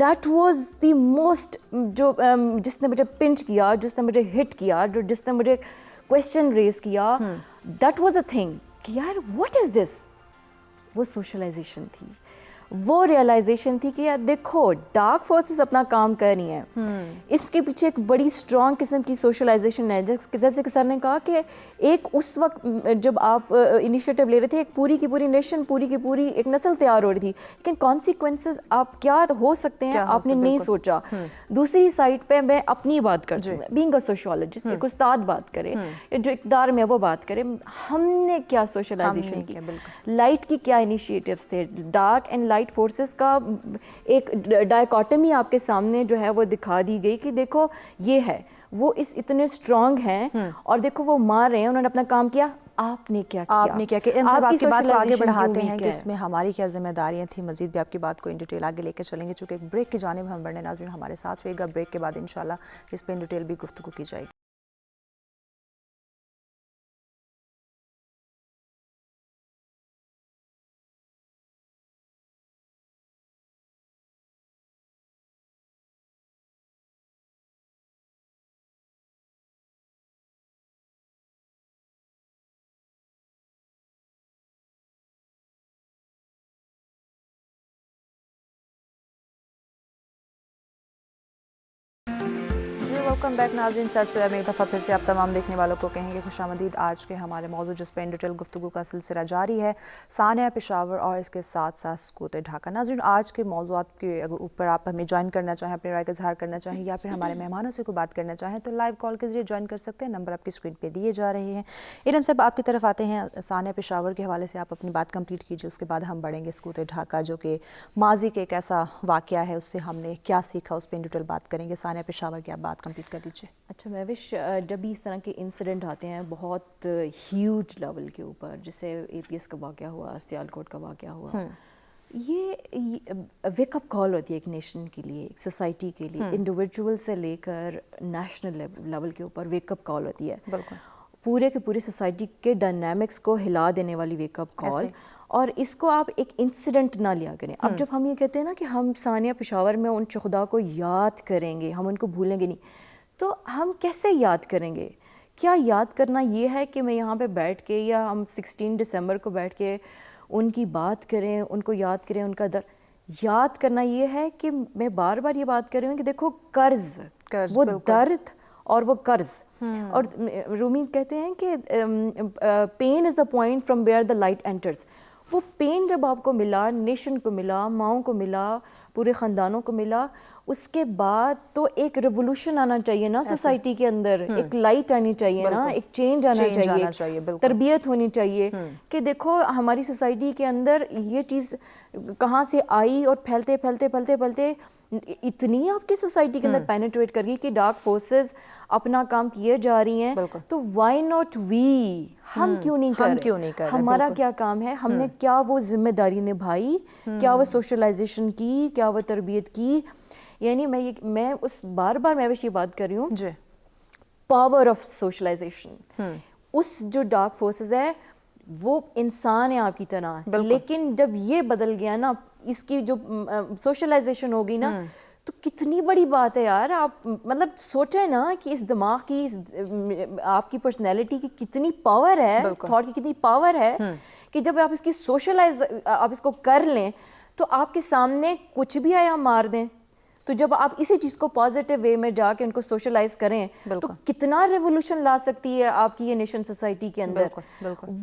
دیٹ واز دی موسٹ جو جس نے مجھے پنچ کیا, جس نے مجھے ہٹ کیا, جس نے مجھے کویشچن ریز کیا, دیٹ واز اے تھنگ کہ یار واٹ از دس. وہ سوشلائزیشن تھی, وہ ریئلائزیشن تھی کہ یار دیکھو ڈارک فورسز اپنا کام کر رہی ہیں, اس کے پیچھے ایک بڑی اسٹرانگ قسم کی سوشلائزیشن ہے. جیسے کہ سر نے کہا کہ ایک اس وقت جب آپ انیشیٹو لے رہے تھے, ایک پوری کی پوری نیشن, پوری کی پوری ایک نسل تیار ہو رہی تھی, لیکن کانسیکوینسز آپ کیا ہو سکتے ہیں آپ نے نہیں سوچا. دوسری سائڈ پہ میں اپنی بات کرتی ہوں, بینگ اے سوشیولوجسٹ, ایک استاد بات کرے, جو اقتدار میں وہ بات کرے, ہم نے کیا سوشلائزیشن کی, لائٹ کی کیا انیشیٹوز تھے, ڈارک اینڈ لائٹ فورسز کا ایک ڈائیکاٹمی آپ کے سامنے جو ہے وہ دکھا دی گئی کہ دیکھو یہ ہے, وہ اس اتنے اسٹرانگ ہیں اور دیکھو وہ مار رہے ہیں, انہوں نے اپنا کام کیا, آپ نے کیا کیا,
آپ نے کیا کیا. آپ کی بات کو آگے بڑھاتے ہیں کہ اس میں ہماری کیا ذمہ داریاں تھیں, مزید بھی آپ کی بات کو ان ڈیٹیل آگے لے کر چلیں گے. چونکہ ایک بریک کی جانب ہم بڑھنے, ناظرین ہمارے ساتھ رہے گا. بریک کے بعد انشاءاللہ اس پہ ان ڈیٹیل بھی گفتگو کی جائے گی. ویلکم بیک ناظرین. سر سویا میں ایک دفعہ پھر سے آپ تمام دیکھنے والوں کو کہیں گے خوش آمدید. آج کے ہمارے موضوع جس پہ ان ڈیٹیل گفتگو کا سلسلہ جاری ہے, سانحہ پشاور اور اس کے ساتھ ساتھ سکوت ڈھاکہ. ناظرین آج کے موضوعات کے اوپر آپ ہمیں جوائن کرنا چاہیں, اپنی رائے کا اظہار کرنا چاہیں, یا پھر ہمارے مہمانوں سے کوئی بات کرنا چاہیں تو لائیو کال کے ذریعے جوائن کر سکتے ہیں. نمبر آپ کی اسکرین پہ دیے جا رہے ہیں. ارم صاحب آپ کی طرف آتے ہیں, سانحہ پشاور کے حوالے سے آپ اپنی بات کمپلیٹ کیجیے, اس کے بعد ہم بڑھیں گے سکوت ڈھاکہ جو کہ ماضی کے ایک ایسا واقعہ ہے, اس سے ہم نے کیا سیکھا اس پہ ان ڈیٹیل بات کریں گے. سانحہ پشاور کی آپ بات کمپلیٹ کر لیجیے.
اچھا مہوش, جب بھی اس طرح کے انسیڈنٹ آتے ہیں بہت ہیوج لیول کے اوپر, جیسے اے پی ایس کا واقعہ ہوا, سیالکوٹ کا واقعہ ہوا, یہ ویک اپ کال ہوتی ہے ایک نیشن کے لیے, ایک سوسائٹی کے لیے, انڈیویجول سے لے کر نیشنل لیول کے اوپر ویک اپ کال ہوتی ہے. بالکل پورے کے پورے سوسائٹی کے ڈائنامکس کو ہلا دینے والی ویک اپ کال. اور اس کو آپ ایک انسیڈنٹ نہ لیا کریں. اب جب ہم یہ کہتے ہیں نا کہ ہم سانحہ پشاور میں ان شہداء کو یاد کریں گے, ہم ان کو بھولیں گے نہیں, تو ہم کیسے یاد کریں گے؟ کیا یاد کرنا یہ ہے کہ میں یہاں پہ بیٹھ کے, یا ہم 16 دسمبر کو بیٹھ کے ان کی بات کریں, ان کو یاد کریں, ان کا یاد کرنا یہ ہے کہ میں بار بار یہ بات کر رہی ہوں کہ دیکھو قرض, وہ درد اور وہ قرض. اور رومی کہتے ہیں کہ pain is the point from where the light enters. وہ پین جب آپ کو ملا, نیشن کو ملا, ماؤں کو ملا, پورے خاندانوں کو ملا, اس کے بعد تو ایک ریولوشن آنا چاہیے نا سوسائٹی کے اندر, ایک لائٹ آنی چاہیے نا, ایک چینج آنا چاہیے, تربیت ہونی چاہیے کہ دیکھو ہماری سوسائٹی کے اندر یہ چیز کہاں سے آئی, اور پھیلتے پھیلتے پھیلتے پھیلتے اتنی آپ کی سوسائٹی کے اندر پینیٹریٹ کر گئی کہ ڈارک فورسز اپنا کام کیے جا رہی ہیں. تو وائی ناٹ وی, ہم کیوں نہیں کر, ہمارا کیا کام ہے, ہم نے کیا وہ ذمہ داری نبھائی, کیا وہ سوشلائزیشن کی, کیا وہ تربیت کی. یعنی میں اس بار بار میں یہ بات کر رہی ہوں, پاور آف سوشلائزیشن. اس جو ڈارک فورسز ہے وہ انسان ہے آپ کی طرح, لیکن جب یہ بدل گیا نا, اس کی جو سوشلائزیشن ہوگی نا, تو کتنی بڑی بات ہے یار. آپ مطلب سوچیں نا کہ اس دماغ کی, آپ کی پرسنالٹی کی کتنی پاور ہے, تھاٹ کی کتنی پاور ہے کہ جب آپ اس کی آپ اس کو کر لیں تو آپ کے سامنے کچھ بھی آیا مار دیں. تو جب آپ اسی چیز کو پازیٹیو وے میں جا کے ان کو سوشلائز کریں تو کتنا ریولوشن لا سکتی ہے آپ کی یہ نیشن سوسائٹی کے اندر.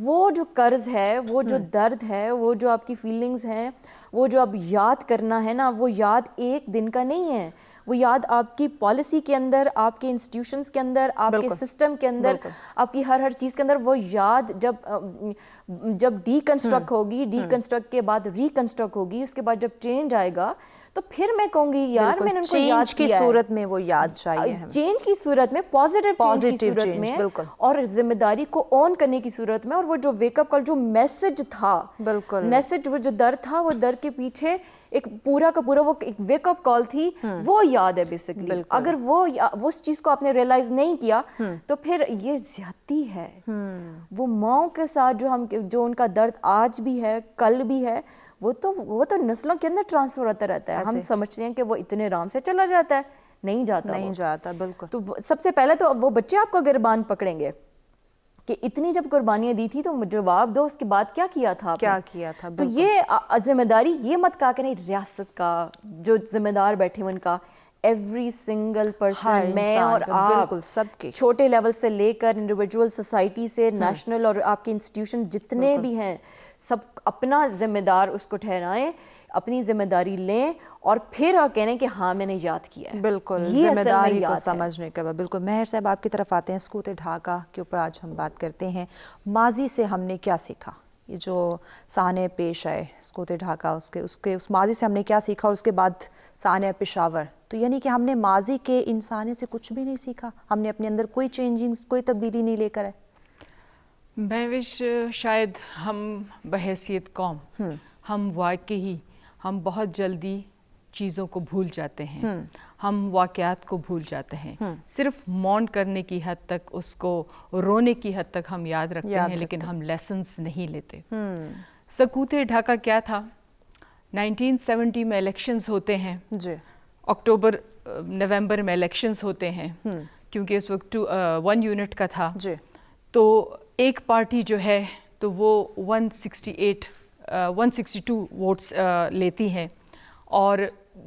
وہ جو قرض ہے, وہ جو درد ہے, وہ جو آپ کی فیلنگز ہیں, وہ جو اب یاد کرنا ہے نا, وہ یاد ایک دن کا نہیں ہے. وہ یاد آپ کی پالیسی کے اندر, آپ کے انسٹیٹیوشنز کے اندر, آپ کے سسٹم کے اندر, آپ کی ہر چیز کے اندر وہ یاد جب ڈی کنسٹرکٹ ہوگی, ڈی کنسٹرکٹ کے بعد ری کنسٹرکٹ ہوگی, اس کے بعد جب چینج آئے گا تو پھر میں کہوں گی یار میں نے ان کو یاد کیا ہے.
چینج کی صورت میں وہ یاد چاہیے,
چینج کی صورت میں, پازیٹیو چینج کی صورت میں, اور ذمہ داری کو اون کرنے کی صورت میں. اور وہ جو ویک اپ کال, جو میسج تھا, میسج, وہ جو درد تھا, وہ درد کے پیچھے ایک پورا کا پورا وہ ایک ویک اپ کال تھی, وہ یاد ہے بیسکلی. اگر وہ اس چیز کو آپ نے ریئلائز نہیں کیا تو پھر یہ زیادتی ہے. وہ ماؤں کے ساتھ جو ان کا درد آج بھی ہے, کل بھی ہے, وہ تو نسلوں کے اندر ٹرانسفر ہوتا رہتا ہے. ہم سمجھتے ہیں کہ وہ اتنے آرام سے چلا جاتا ہے, نہیں جاتا. بالکل. تو سب سے پہلے تو وہ بچے آپ کا گربان پکڑیں گے کہ اتنی جب قربانیاں دی تھی تو جواب دو اس کے بعد کیا کیا تھا. تو یہ ذمہ داری یہ مت کہا کریں ریاست کا, جو ذمہ دار بیٹھے ہوئے ان کا, ایوری سنگل پرسن, میں اور آپ,
سب کے,
چھوٹے لیول سے لے کر انڈیویجول سوسائٹی سے نیشنل اور آپ کے انسٹیٹیوشن جتنے بھی ہیں, سب اپنا ذمہ دار اس کو ٹھہرائیں, اپنی ذمہ داری لیں اور پھر کہنے کہ ہاں میں نے یاد کیا ہے.
بالکل, ذمہ داری کو سمجھنے کے بعد. بالکل. مہر صاحب آپ کی طرف آتے ہیں. سقوط ڈھاکہ کے اوپر آج ہم بات کرتے ہیں. ماضی سے ہم نے کیا سیکھا, یہ جو سانحہ پیش آئے سقوط ڈھاکہ, اس ماضی سے ہم نے کیا سیکھا, اور اس کے بعد سانحہ پشاور, تو یعنی کہ ہم نے ماضی کے انسانی سے کچھ بھی نہیں سیکھا, ہم نے اپنے اندر کوئی چینجنگز, کوئی تبدیلی نہیں لے کر آئے.
مہوش, شاید ہم بحیثیت قوم, ہم واقعی ہم بہت جلدی چیزوں کو بھول جاتے ہیں, ہم واقعات کو بھول جاتے ہیں, صرف مون کرنے کی حد تک, اس کو رونے کی حد تک ہم یاد رکھتے ہیں, لیکن ہم لیسنز نہیں لیتے. سقوط ڈھاکہ کیا تھا؟ 1970 میں الیکشنز ہوتے ہیں, اکتوبر نومبر میں الیکشنز ہوتے ہیں, کیونکہ اس وقت 1 یونٹ کا تھا, تو ایک پارٹی جو ہے تو وہ 162 ووٹس لیتی ہیں, اور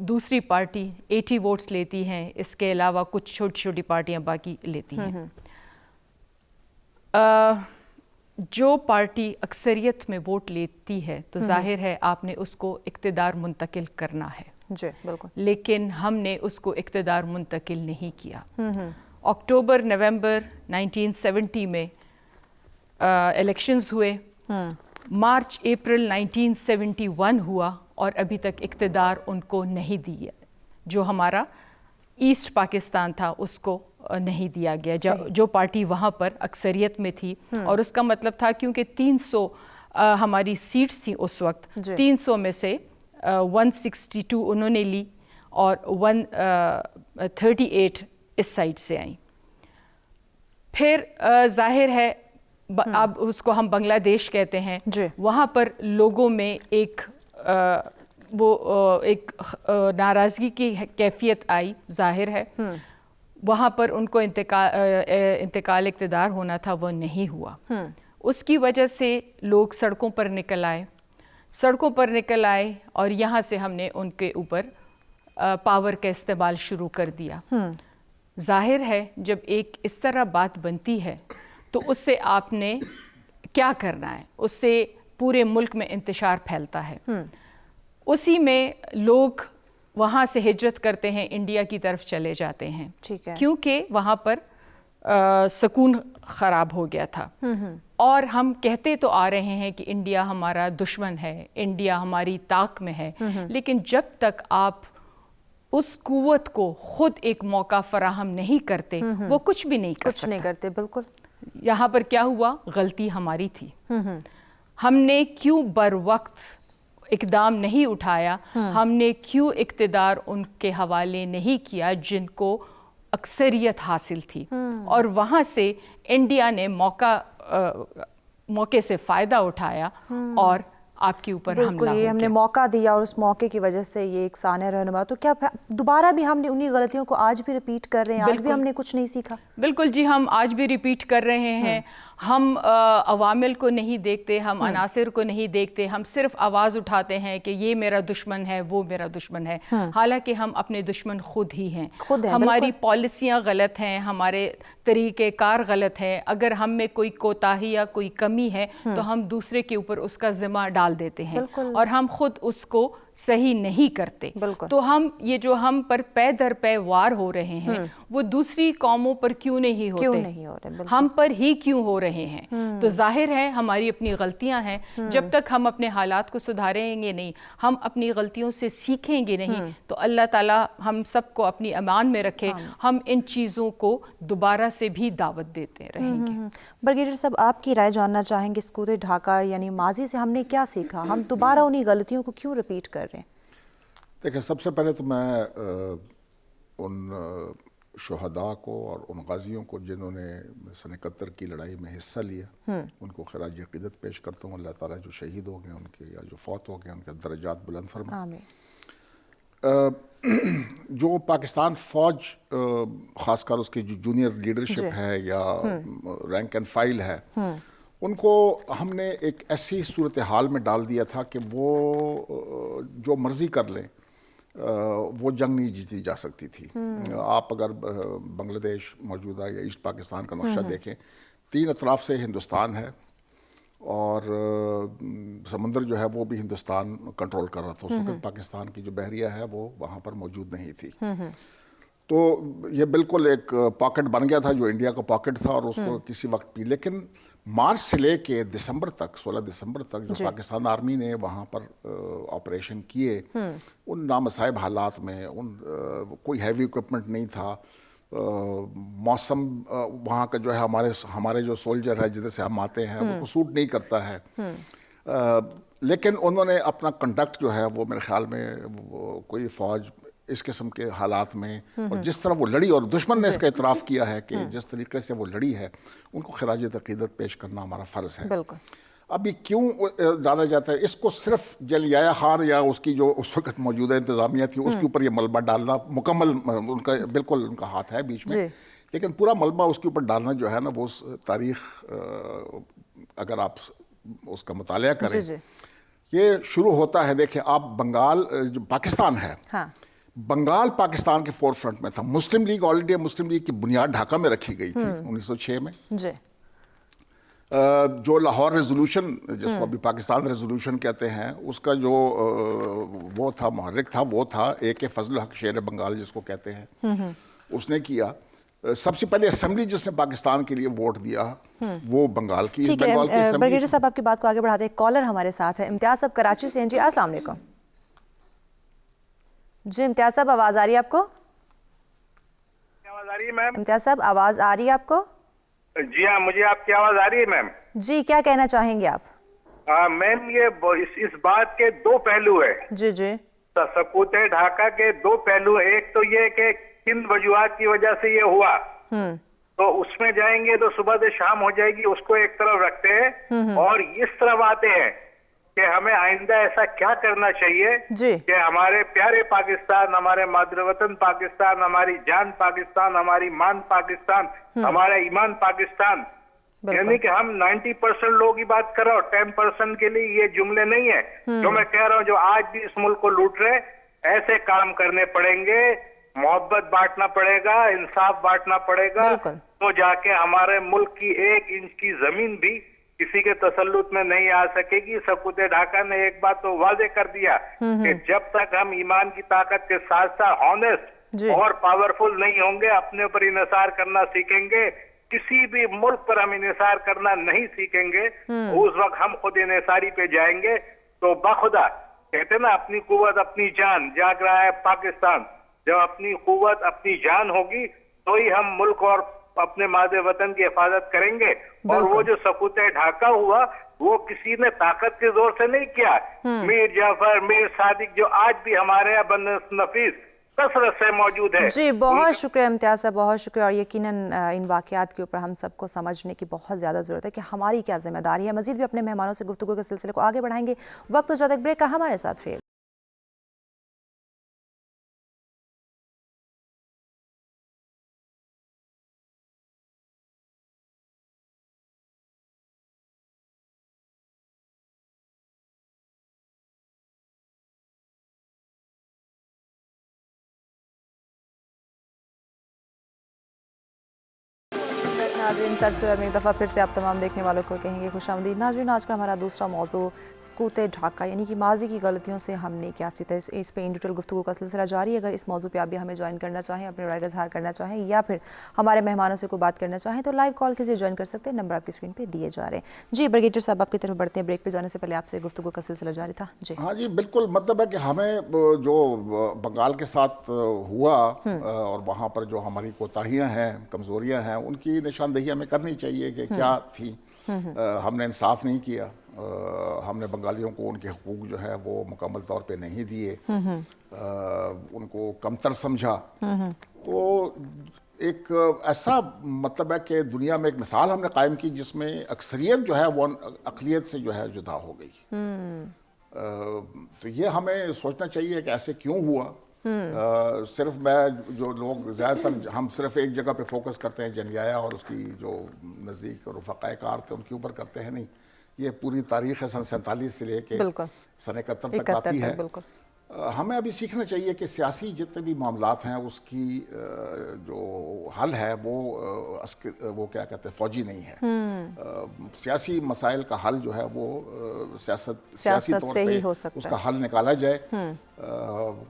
دوسری پارٹی 80 ووٹس لیتی ہیں. اس کے علاوہ کچھ چھوٹی چھوٹی پارٹیاں باقی لیتی ہیں. جو پارٹی اکثریت میں ووٹ لیتی ہے تو ظاہر ہے آپ نے اس کو اقتدار منتقل کرنا ہے.
جی بالکل.
لیکن ہم نے اس کو اقتدار منتقل نہیں کیا. اکتوبر نومبر 1970 میں الیکشنز ہوئے, مارچ اپریل 1971 ہوا, اور ابھی تک اقتدار ان کو نہیں دیا. جو ہمارا ایسٹ پاکستان تھا اس کو نہیں دیا گیا, جو پارٹی وہاں پر اکثریت میں تھی. اور اس کا مطلب تھا کیونکہ 300 ہماری سیٹس تھیں اس وقت, 300 میں سے 162 انہوں نے لی اور 138 اس سائڈ سے آئیں. پھر ظاہر ہے اب اس کو ہم بنگلہ دیش کہتے ہیں, وہاں پر لوگوں میں ایک ناراضگی کی کیفیت آئی. ظاہر ہے وہاں پر ان کو انتقال اقتدار ہونا تھا, وہ نہیں ہوا. اس کی وجہ سے لوگ سڑکوں پر نکل آئے اور یہاں سے ہم نے ان کے اوپر پاور کا استعمال شروع کر دیا. ظاہر ہے جب ایک اس طرح بات بنتی ہے تو اس سے آپ نے کیا کرنا ہے, اس سے پورے ملک میں انتشار پھیلتا ہے. اسی میں لوگ وہاں سے ہجرت کرتے ہیں, انڈیا کی طرف چلے جاتے ہیں, کیونکہ وہاں پر سکون خراب ہو گیا تھا. اور ہم کہتے تو آ رہے ہیں کہ انڈیا ہمارا دشمن ہے, انڈیا ہماری طاق میں ہے, لیکن جب تک آپ اس قوت کو خود ایک موقع فراہم نہیں کرتے وہ کچھ بھی نہیں کر سکتا.
نہیں کرتے. بالکل.
یہاں پر کیا ہوا, غلطی ہماری تھی. ہم نے کیوں بر وقت اقدام نہیں اٹھایا, ہم نے کیوں اقتدار ان کے حوالے نہیں کیا جن کو اکثریت حاصل تھی, اور وہاں سے انڈیا نے موقع سے فائدہ اٹھایا اور آپ کے اوپر حملہ ہو گیا.
ہم نے موقع دیا اور اس موقع کی وجہ سے یہ ایک سانحہ رہنما. تو کیا دوبارہ بھی ہم نے انہی غلطیوں کو آج بھی ریپیٹ کر رہے ہیں؟ آج بھی ہم نے کچھ نہیں سیکھا؟
بالکل جی, ہم آج بھی ریپیٹ کر رہے ہیں. ہم عوامل کو نہیں دیکھتے, ہم عناصر کو نہیں دیکھتے, ہم صرف آواز اٹھاتے ہیں کہ یہ میرا دشمن ہے, وہ میرا دشمن ہے, حالانکہ ہم اپنے دشمن خود ہی ہیں. ہماری پالیسیاں غلط ہیں, ہمارے طریقہ کار غلط ہیں. اگر ہم میں کوئی کوتاہی یا کوئی کمی ہے تو ہم دوسرے کے اوپر اس کا ذمہ ڈال دیتے ہیں, اور ہم خود اس کو صحیح نہیں کرتے. تو ہم یہ جو ہم پر پے در پے وار ہو رہے ہیں وہ دوسری قوموں پر کیوں نہیں ہوتے, ہم پر ہی کیوں ہو رہے ہیں. تو ظاہر ہے ہماری اپنی غلطیاں ہیں. جب تک ہم اپنے حالات کو سدھاریں گے نہیں, ہم اپنی غلطیوں سے سیکھیں گے نہیں, تو اللہ تعالیٰ ہم سب کو اپنی امان میں رکھے, ہم ان چیزوں کو دوبارہ سے بھی دعوت دیتے رہیں گے.
بریگیڈیئر صاحب, آپ کی رائے جاننا چاہیں گے, سقوط ڈھاکہ یعنی ماضی سے ہم نے کیا سیکھا, ہم دوبارہ انہی غلطیوں کو کیوں ریپیٹ کر رہے ہیں؟
دیکھیں, سب سے پہلے تو میں ان شہداء کو اور ان غازیوں کو جنہوں نے سن 71 کی لڑائی میں حصہ لیا، ان کو خراج عقیدت پیش کرتا ہوں۔ اللہ تعالیٰ جو شہید ہو گئے ان کے یا جو فوت ہو گئے ان کے درجات بلند فرمائے۔
آمین۔
جو پاکستان فوج خاص کر اس کی جو جونیئر لیڈرشپ ہے یا رینک اینڈ فائل ہے، ان کو ہم نے ایک ایسی صورتحال میں ڈال دیا تھا کہ وہ جو مرضی کر لیں وہ جنگ نہیں جیتی جا سکتی تھی۔ آپ اگر بنگلہ دیش موجودہ یا ایسٹ پاکستان کا نقشہ دیکھیں، 3 اطراف سے ہندوستان ہے اور سمندر جو ہے وہ بھی ہندوستان کنٹرول کر رہا تھا۔ اس وقت پاکستان کی جو بحریہ ہے وہ وہاں پر موجود نہیں تھی، تو یہ بالکل ایک پاکٹ بن گیا تھا جو انڈیا کا پاکٹ تھا، اور اس کو کسی وقت بھی، لیکن مارچ سے لے کے دسمبر تک، 16 دسمبر تک جو پاکستان آرمی نے وہاں پر آپریشن کیے، ان نامصائب حالات میں، کوئی ہیوی اکوپمنٹ نہیں تھا، موسم وہاں کا جو ہے ہمارے جو سولجر ہے جدھر سے ہم آتے ہیں وہ سوٹ نہیں کرتا ہے، لیکن انہوں نے اپنا کنڈکٹ جو ہے وہ میرے خیال میں کوئی فوج اس قسم کے حالات میں، اور جس طرح وہ لڑی، اور دشمن نے اس کا اعتراف کیا ہے کہ جس طریقے سے وہ لڑی ہے، ان کو خراج عقیدت پیش کرنا ہمارا فرض ہے۔
بالکل۔
اب یہ کیوں ڈالا جاتا ہے؟ اس کو صرف جلیایہ خان یا اس کی جو اس وقت موجودہ انتظامیہ تھی اس کے اوپر یہ ملبہ ڈالنا مکمل ان کا بالکل ان کا ہاتھ ہے بیچ میں، لیکن پورا ملبہ اس کے اوپر ڈالنا جو ہے نا، وہ تاریخ اگر آپ اس کا مطالعہ کریں، یہ شروع ہوتا ہے، دیکھیں آپ بنگال جو پاکستان ہے، بنگال پاکستان کے فور فرنٹ میں تھا۔ مسلم لیگ، آل انڈیا مسلم لیگ کی بنیاد ڈھاکہ میں رکھی گئی تھی 1906 میں۔ جو لاہور ریزولوشن جس کو ابھی پاکستان ریزولوشن کہتے ہیں، اس کا جو وہ تھا محرک تھا، وہ تھا AK فضل الحق شیر بنگال جس کو کہتے ہیں، اس نے کیا۔ سب سے پہلے اسمبلی جس نے پاکستان کے لیے ووٹ دیا وہ بنگال کی، بنگال کی اسمبلی۔
برگیڈیئر صاحب آپ کی بات کو آگے بڑھاتے ہیں، کالر ہمارے ساتھ ہے امتیاز صاحب کراچی سے ہیں۔ جی السلام علیکم۔ جی امتیاز صاحب آواز آ رہی ہے آپ کو؟
آواز آ رہی ہے میم؟
امتیاز صاحب آواز آ رہی ہے آپ کو؟
جی ہاں، مجھے آپ کی آواز آ رہی ہے میم۔
جی کیا کہنا چاہیں گے آپ؟
میم یہ اس بات کے 2 پہلو ہے۔
جی
سقوط ڈھاکہ کے 2 پہلو ہیں۔ ایک تو یہ کہ کن وجوہات کی وجہ سے یہ ہوا، تو اس میں جائیں گے تو صبح سے شام ہو جائے گی، اس کو ایک طرف رکھتے ہیں اور اس طرف آتے ہیں کہ ہمیں آئندہ ایسا کیا کرنا چاہیے کہ ہمارے پیارے پاکستان، ہمارے مادر وطن پاکستان، ہماری جان پاکستان، ہماری مان پاکستان، ہمارا ایمان پاکستان، یعنی کہ ہم 90% لوگ ہی بات کر رہے ہو، 10% کے لیے یہ جملے نہیں ہیں جو میں کہہ رہا ہوں، جو آج بھی اس ملک کو لوٹ رہے۔ ایسے کام کرنے پڑیں گے، محبت بانٹنا پڑے گا، انصاف بانٹنا پڑے گا، تو جا کے ہمارے ملک کی 1 انچ کی زمین بھی کسی کے تسلط میں نہیں آ سکے گی۔ سقوط ڈھاکہ نے ایک بات تو واضح کر دیا کہ جب تک ہم ایمان کی طاقت کے ساتھ ساتھ آنیسٹ اور پاورفل نہیں ہوں گے، اپنے اوپر انحصار کرنا سیکھیں گے، کسی بھی ملک پر ہم انحصار کرنا نہیں سیکھیں گے، اس وقت ہم خود انحصاری پہ جائیں گے۔ تو بخدا کہتے نا اپنی قوت اپنی جان، جاگ رہا ہے پاکستان، جب اپنی قوت اپنی جان ہوگی تو ہی ہم ملک اور اپنے مادر وطن کی حفاظت کریں گے۔ اور وہ جو سقوط ڈھاکہ ہوا وہ کسی نے طاقت کے زور سے نہیں کیا۔ میر جعفر، میر صادق جو آج بھی ہمارے بن نفیس کثرت سے موجود ہے۔
جی بہت شکریہ امتیاز صاحب، بہت شکریہ، اور یقیناً ان واقعات کے اوپر ہم سب کو سمجھنے کی بہت زیادہ ضرورت ہے کہ ہماری کیا ذمہ داری ہے۔ مزید بھی اپنے مہمانوں سے گفتگو کے سلسلے کو آگے بڑھائیں گے، وقت ہو جاتا ہے بریک کا، ہمارے ساتھ رہیے۔ ناظرین سر سورہ میں ایک دفعہ پھر سے آپ تمام دیکھنے والوں کو کہیں گے خوش آمدید۔ ناظرین آج کا ہمارا دوسرا موضوع سقوط ڈھاکہ، یعنی کہ ماضی کی غلطیوں سے ہم نے کیا سیکھا، اس پہ ان ڈیٹیل گفتگو کا سلسلہ جاری ہے۔ اگر اس موضوع پہ آپ بھی ہمیں جوائن کرنا چاہیں، اپنے رائے کا اظہار کرنا چاہیں، یا پھر ہمارے مہمانوں سے کوئی بات کرنا چاہیں تو لائیو کال کے ذریعے جوائن کر سکتے ہیں، نمبر آپ کی اسکرین پہ دیے جا رہے ہیں۔ جی برگیڈیئر صاحب آپ کی طرف بڑھتے ہیں، بریک پہ جانے سے پہلے آپ سے گفتگو کا سلسلہ جاری تھا۔ جی
ہاں جی بالکل، مطلب ہے کہ ہمیں جو بنگال کے ساتھ ہوا اور وہاں پر جو ہماری کوتاہیاں ہیں، کمزوریاں ہیں، ان کی نشاندہی ہمیں کرنی چاہیے کہ کیا تھی۔ ہم نے انصاف نہیں کیا، ہم نے بنگالیوں کو ان کے حقوق جو ہے وہ مکمل طور پہ نہیں دیے، ان کو کمتر سمجھا۔ تو ایک ایسا مطلب ہے کہ دنیا میں ایک مثال ہم نے قائم کی جس میں اکثریت جو ہے وہ اقلیت سے جو ہے جدا ہو گئی. تو یہ ہمیں سوچنا چاہیے کہ ایسے کیوں ہوا. صرف میں جو لوگ زیادہ تر ہم صرف ایک جگہ پہ فوکس کرتے ہیں جنگیایا اور اس کی جو نزدیک رفقائے کار تھے ان کے اوپر کرتے ہیں. نہیں, یہ پوری تاریخ ہے سن 47 سے لے کے سن 71 تک آتی ہے. ہمیں ابھی سیکھنا چاہیے کہ سیاسی جتنے بھی معاملات ہیں اس کی جو حل ہے وہ کیا کہتے ہیں فوجی نہیں ہے. سیاسی مسائل کا حل جو ہے وہ سیاسی طور پہ اس کا حل نکالا جائے.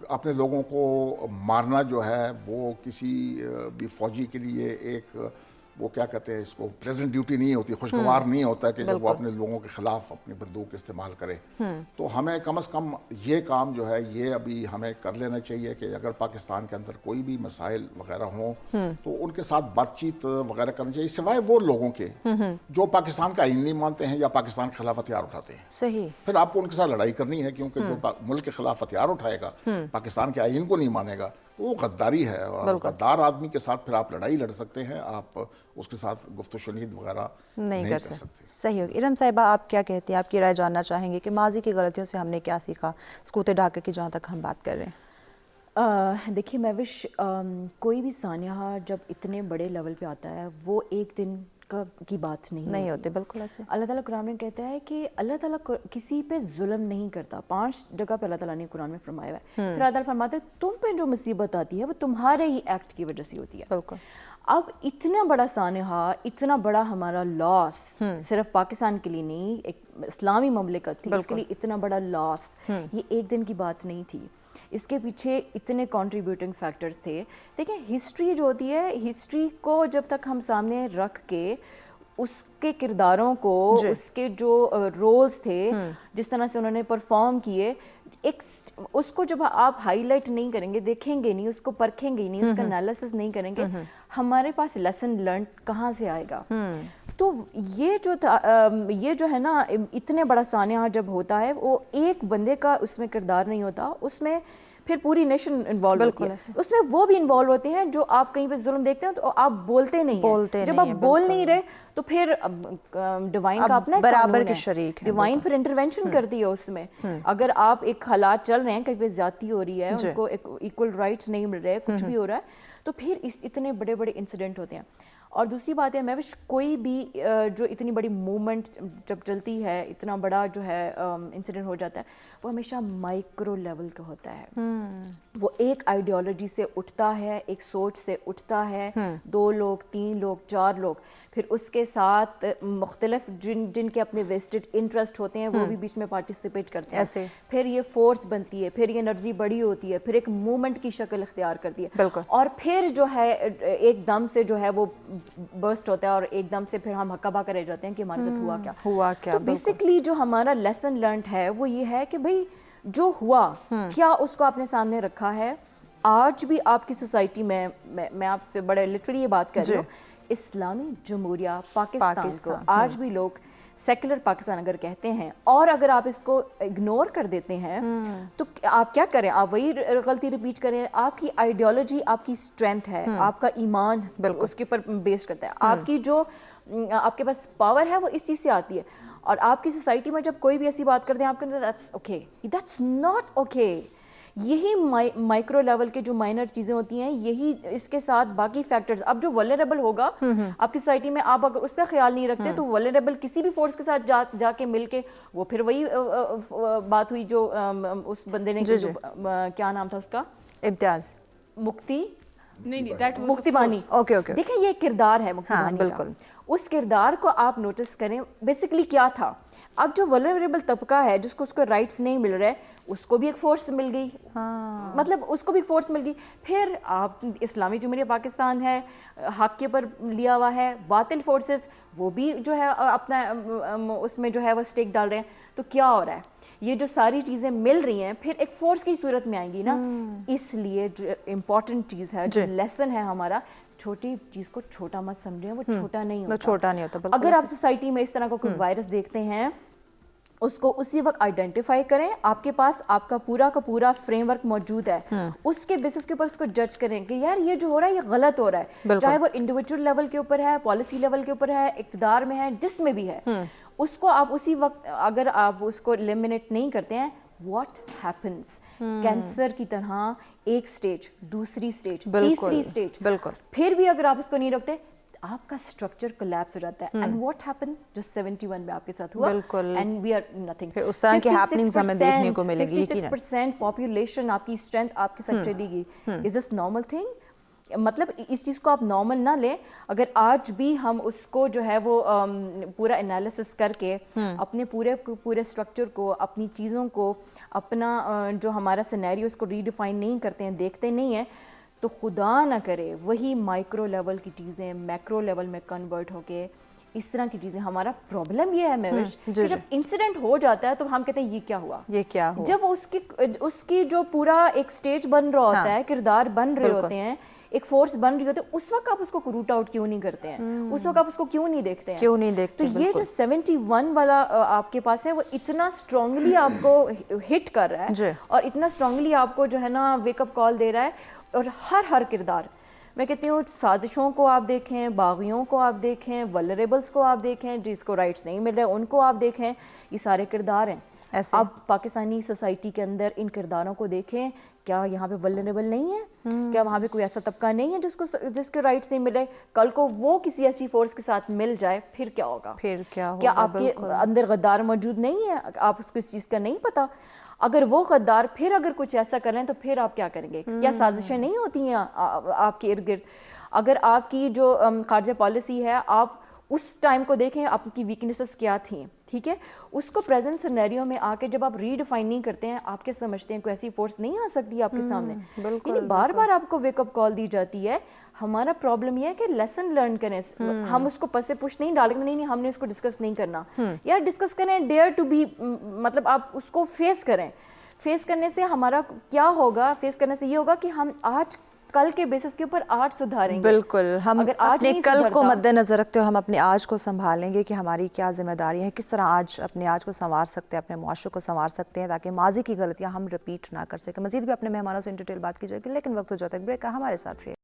اپنے لوگوں کو مارنا جو ہے وہ کسی بھی فوجی کے لیے ایک وہ کیا کہتے ہیں اس کو پلیزنٹ ڈیوٹی نہیں ہوتی, خوشگوار نہیں ہوتا کہ جب وہ اپنے لوگوں کے خلاف اپنی بندوق استعمال کرے. تو ہمیں کم از کم یہ کام جو ہے یہ ابھی ہمیں کر لینا چاہیے کہ اگر پاکستان کے اندر کوئی بھی مسائل وغیرہ ہوں تو ان کے ساتھ بات چیت وغیرہ کرنی چاہیے, سوائے وہ لوگوں کے جو پاکستان کا آئین نہیں مانتے ہیں یا پاکستان کے خلاف ہتھیار اٹھاتے ہیں.
صحیح.
پھر آپ کو ان کے ساتھ لڑائی کرنی ہے, کیونکہ جو ملک کے خلاف ہتھیار اٹھائے گا پاکستان کے آئین کو نہیں مانے گا وہ غداری ہے, اور غدار آدمی کے ساتھ پھر آپ لڑائی لڑ سکتے ہیں, آپ اس کے ساتھ گفت و شنید وغیرہ نہیں کر سکتے.
صحیح ہوگی. ارم صاحبہ آپ کیا کہتی ہیں, آپ کی رائے جاننا چاہیں گے کہ ماضی کی غلطیوں سے ہم نے کیا سیکھا سکوت ڈھاکہ کی جہاں تک ہم بات کر رہے ہیں؟
دیکھیے مہوش, کوئی بھی سانحہ جب اتنے بڑے لیول پہ آتا ہے وہ ایک دن کی بات نہیں
ہوتی. بالکل ایسے
اللہ تعالیٰ قرآن میں کہتا ہے کہ اللہ تعالیٰ کسی پہ ظلم نہیں کرتا. 5 جگہ پہ اللہ تعالیٰ نے قرآن میں فرمایا ہوا ہے. پھر اللہ تعالیٰ فرماتا ہے تم پہ جو مصیبت آتی ہے وہ تمہارے ہی ایکٹ کی وجہ سے ہوتی ہے.
بالکل.
اب اتنا بڑا سانحہ, اتنا بڑا ہمارا لاس, صرف پاکستان کے لیے نہیں, ایک اسلامی مملکت تھی اس کے لیے اتنا بڑا لاس, یہ ایک دن کی بات نہیں تھی. اس کے پیچھے اتنے کنٹریبیوٹنگ فیکٹرز تھے. دیکھیں ہسٹری جو ہوتی ہے, ہسٹری کو جب تک ہم سامنے رکھ کے اس کے کرداروں کو, اس کے جو رولز تھے, جس طرح سے انہوں نے پرفارم کیے, اس کو جب آپ ہائی لائٹ نہیں کریں گے, دیکھیں گے نہیں, اس کو پرکھیں گے نہیں, اس کا انالیسس نہیں کریں گے, ہمارے پاس لیسن لرن کہاں سے آئے گا؟ تو یہ جو ہے نا اتنے بڑا سانحہ جب ہوتا ہے وہ ایک بندے کا اس میں کردار نہیں ہوتا, اس میں پھر پوری نیشن انوالو ہوتی ہے. اس میں وہ بھی انوالو ہوتے ہیں جو آپ کہیں پہ ظلم دیکھتے ہیں تو آپ بولتے نہیں ہیں. جب آپ بول نہیں رہے تو پھر ڈیوائن کا اپنا
برابر کے شریک ہیں,
ڈیوائن پھر انٹروینشن کرتی ہے اس میں. اگر آپ ایک حالات چل رہے ہیں کہیں پہ زیادتی ہو رہی ہے, ان کو ایکول رائٹس نہیں مل رہے, کچھ بھی ہو رہا ہے, تو پھر اتنے بڑے بڑے انسیڈنٹ ہوتے ہیں. اور دوسری بات ہے مہوش, کوئی بھی جو اتنی بڑی موومنٹ جب چلتی ہے, اتنا بڑا جو ہے انسیڈنٹ ہو جاتا ہے, وہ ہمیشہ مائکرو لیول کا ہوتا ہے. وہ ایک آئیڈیالوجی سے اٹھتا ہے, ایک سوچ سے اٹھتا ہے, 2 لوگ 3 لوگ 4 لوگ, پھر اس کے ساتھ مختلف جن کے اپنے ویسٹڈ انٹرسٹ ہوتے ہیں وہ بھی بیچ میں پارٹیسپیٹ کرتے ہیں. پھر یہ فورس بنتی ہے, پھر یہ انرجی بڑی ہوتی ہے, پھر ایک موومنٹ کی شکل اختیار کرتی ہے, اور پھر جو ہے ایک دم سے جو ہے وہ برسٹ ہوتا ہے, اور ایک دم سے پھر ہم ہکا بکا رہ جاتے ہیں کہ ہمارے ساتھ ہوا کیا. تو بیسکلی جو ہمارا لیسن لرنڈ ہے وہ یہ ہے کہ بھئی جو ہوا کیا اس کو آپ نے سامنے رکھا ہے. آج بھی آپ کی سوسائٹی میں آپ سے بڑے لٹرلی یہ بات کر رہی ہوں, اسلامی جمہوریہ پاکستان کو آج بھی لوگ سیکولر پاکستان اگر کہتے ہیں, اور اگر آپ اس کو اگنور کر دیتے ہیں تو آپ کیا کریں, آپ وہی غلطی ریپیٹ کریں. آپ کی آئیڈیالوجی آپ کی اسٹرینتھ ہے, آپ کا ایمان اس کے اوپر بیس کرتا ہے, آپ کی جو آپ کے پاس پاور ہے وہ اس چیز سے آتی ہے. اور آپ کی سوسائٹی میں جب کوئی بھی ایسی بات کرتے ہیں آپ کہتے ہیں that's okay, that's not okay. یہی مائکرو لیول کے جو مائنر چیزیں ہوتی ہیں, یہی اس کے ساتھ باقی فیکٹرز. اب جو ولنریبل ہوگا آپ کی سوسائٹی میں, آپ اگر اس کا خیال نہیں رکھتے تو ولنریبل کسی بھی فورس کے ساتھ جا کے مل کے, وہ پھر وہی بات ہوئی جو اس بندے نے, کیا نام تھا اس کا,
امتیاز
مکتی بانی. دیکھیں یہ کردار ہے مکتی بانی کا, اس کردار کو آپ نوٹس کریں بیسکلی کیا تھا. اب جو ولنریبل طبقہ ہے جس کو اس کو رائٹس نہیں مل رہے, اس کو بھی ایک فورس مل گئی, مطلب اس کو بھی فورس مل گئی. پھر آپ اسلامی جمہوریہ پاکستان ہے, حق کے اوپر لیا ہوا ہے, باطل فورسز وہ بھی جو ہے اپنا اس میں جو ہے وہ اسٹیک ڈال رہے ہیں. تو کیا ہو رہا ہے, یہ جو ساری چیزیں مل رہی ہیں پھر ایک فورس کی صورت میں آئیں گی نا. اس لیے جو امپورٹنٹ چیز ہے, جو لیسن ہے ہمارا, چھوٹی چیز کو چھوٹا مت سمجھیں, وہ چھوٹا نہیں ہوتا.
چھوٹا نہیں ہوتا.
اگر آپ سوسائٹی میں اس طرح کا کوئی وائرس دیکھتے ہیں اس کو اسی وقت آئیڈینٹیفائی کریں. آپ کے پاس آپ کا پورا فریم ورک موجود ہے, اس کے بیسس کے اوپر اس کو جج کریں کہ یار یہ جو ہو رہا ہے یہ غلط ہو رہا ہے, چاہے وہ انڈیویجول لیول کے اوپر ہے, پالیسی لیول کے اوپر ہے, اقتدار میں ہے, جس میں بھی ہے. اس کو آپ اسی وقت اگر آپ اس کو ایلیمنیٹ نہیں کرتے ہیں, واٹ ہیپنس, کینسر کی طرح ایک سٹیج, دوسری سٹیج, تیسری سٹیج, پھر بھی اگر آپ اس کو نہیں روکتے آپ کا اسٹرکچر کولیپس ہو جاتا ہے. اینڈ واٹ ہیپن جو 71 میں آپ کے ساتھ ہوا, اینڈ وی آر نتھنگ.
اس طرح کی ہیپننگز ہمیں دیکھنے کو ملے گی.
56% پاپولیشن آپ کی اسٹرینتھ آپ کے ساتھ چلی گئی. از دس نارمل تھنگ؟ مطلب اس چیز کو آپ نارمل نہ لیں. اگر آج بھی ہم اس کو جو ہے وہ پورا انالیسس کر کے اپنے پورے اسٹرکچر کو, اپنی چیزوں کو, اپنا جو ہمارا سینیریو اس کو ریڈیفائن نہیں کرتے ہیں, دیکھتے نہیں ہیں, تو خدا نہ کرے وہی مائکرو لیول کی چیزیں میکرو لیول میں کنورٹ ہو کے اس طرح کی چیزیں. ہمارا پرابلم یہ ہے مہوش کہ جب انسیڈنٹ ہو جاتا ہے تو ہم کہتے ہیں یہ کیا ہوا. جب اس کی جو پورا ایک سٹیج بن رہا ہوتا ہے, کردار بن رہے ہوتے ہیں, ایک فورس بن رہی ہوتی ہے, اس وقت آپ اس کو روٹ آؤٹ کیوں نہیں کرتے ہیں, اس وقت آپ اس کو کیوں نہیں دیکھتے ہیں. تو یہ جو 71 والا آپ کے پاس ہے وہ اتنا اسٹرانگلی آپ کو ہٹ کر رہا ہے اور اتنا اسٹرانگلی آپ کو جو ہے نا ویک اپ کال دے رہا ہے. اور ہر کردار, میں کہتی ہوں سازشوں کو آپ دیکھیں, باغیوں کو آپ دیکھیں, ولریبلس کو آپ دیکھیں, جس کو رائٹس نہیں مل رہے ان کو آپ دیکھیں, یہ سارے کردار ہیں. اب پاکستانی سوسائٹی کے اندر ان کرداروں کو دیکھیں, کیا یہاں پہ ولنریبل نہیں ہے؟ کیا وہاں پہ کوئی ایسا طبقہ نہیں ہے جس کے رائٹس نہیں مل رہے؟ کل کو وہ کسی ایسی فورس کے ساتھ مل جائے, پھر کیا ہوگا؟ کیا آپ کے اندر غدار موجود نہیں ہے؟ آپ اس کو اس چیز کا نہیں پتا؟ اگر وہ غدار پھر اگر کچھ ایسا کریں تو پھر آپ کیا کریں گے؟ کیا سازشیں نہیں ہوتی ہیں آپ کے ارد گرد؟ اگر آپ کی جو خارجہ پالیسی ہے, آپ اس ٹائم کو دیکھیں آپ کی ویکنیسز کیا تھیں, ٹھیک ہے, اس کو پریزنٹ سینیریو میں آ کے جب آپ ریڈیفائن نہیں کرتے ہیں, آپ کے سمجھتے ہیں کوئی ایسی فورس نہیں آ سکتی آپ کے سامنے. یعنی بار بار آپ کو ویک اپ کال دی جاتی ہے. ہمارا پرابلم یہ ہے کہ لیسن لرن کریں, ہم اس کو پس پش نہیں ڈالیں گے, نہیں ہم نے اس کو ڈسکس نہیں کرنا. یار ڈسکس کریں, ڈیئر ٹو بی, مطلب آپ اس کو فیس کریں. فیس کرنے سے ہمارا کیا ہوگا؟ فیس کرنے سے یہ ہوگا کہ ہم آج کل کے بیسس کے اوپر آج سدھاریں گے.
بالکل, ہم اپنے کل کو مد نظر رکھتے ہوئے ہم اپنے آج کو سنبھالیں گے کہ ہماری کیا ذمہ داریاں ہیں, کس طرح آج اپنے آج کو سنوار سکتے ہیں, اپنے معاشرے کو سنوار سکتے ہیں, تاکہ ماضی کی غلطیاں ہم ریپیٹ نہ کر سکیں. مزید بھی اپنے مہمانوں سے ان ڈیٹیل بات کی جائے گی, لیکن وقت ہو جاتا ہے بریک کا. ہمارے ساتھ رہیے.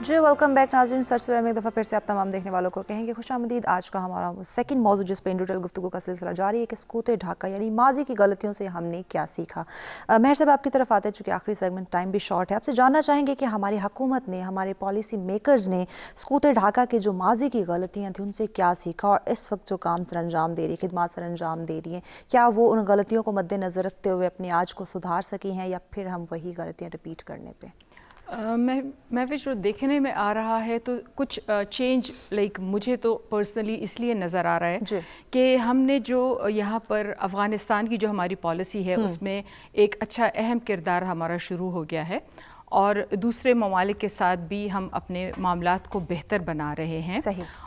جی ویلکم بیک ناظرین. سرچ سویرا میں ایک دفعہ پھر سے آپ تمام دیکھنے والوں کو کہیں گے خوش آمدید. آج کا ہمارا سیکنڈ موضوع جس پہ ان ڈیٹیل گفتگو کا سلسلہ جاری ہے کہ سکوت ڈھاکہ یعنی ماضی کی غلطیوں سے ہم نے کیا سیکھا. مہر صاحب آپ کی طرف آتے چونکہ آخری سیگمنٹ ٹائم بھی شارٹ ہے, آپ سے جاننا چاہیں گے کہ ہماری حکومت نے, ہمارے پالیسی میکرز نے سکوت ڈھاکہ کے جو ماضی کی غلطیاں تھیں ان سے کیا سیکھا, اور اس وقت جو کام سر انجام دے رہی, خدمات سر انجام دے رہی ہیں, کیا وہ ان غلطیوں کو مد نظر رکھتے ہوئے اپنے آج کو سدھار سکی ہیں, یا پھر ہم وہی غلطیاں ریپیٹ کرنے پہ؟
میں جو دیکھنے میں آ رہا ہے تو کچھ چینج لائک مجھے تو پرسنلی اس لیے نظر آ رہا ہے کہ ہم نے جو یہاں پر افغانستان کی جو ہماری پالیسی ہے اس میں ایک اچھا اہم کردار ہمارا شروع ہو گیا ہے, اور دوسرے ممالک کے ساتھ بھی ہم اپنے معاملات کو بہتر بنا رہے ہیں.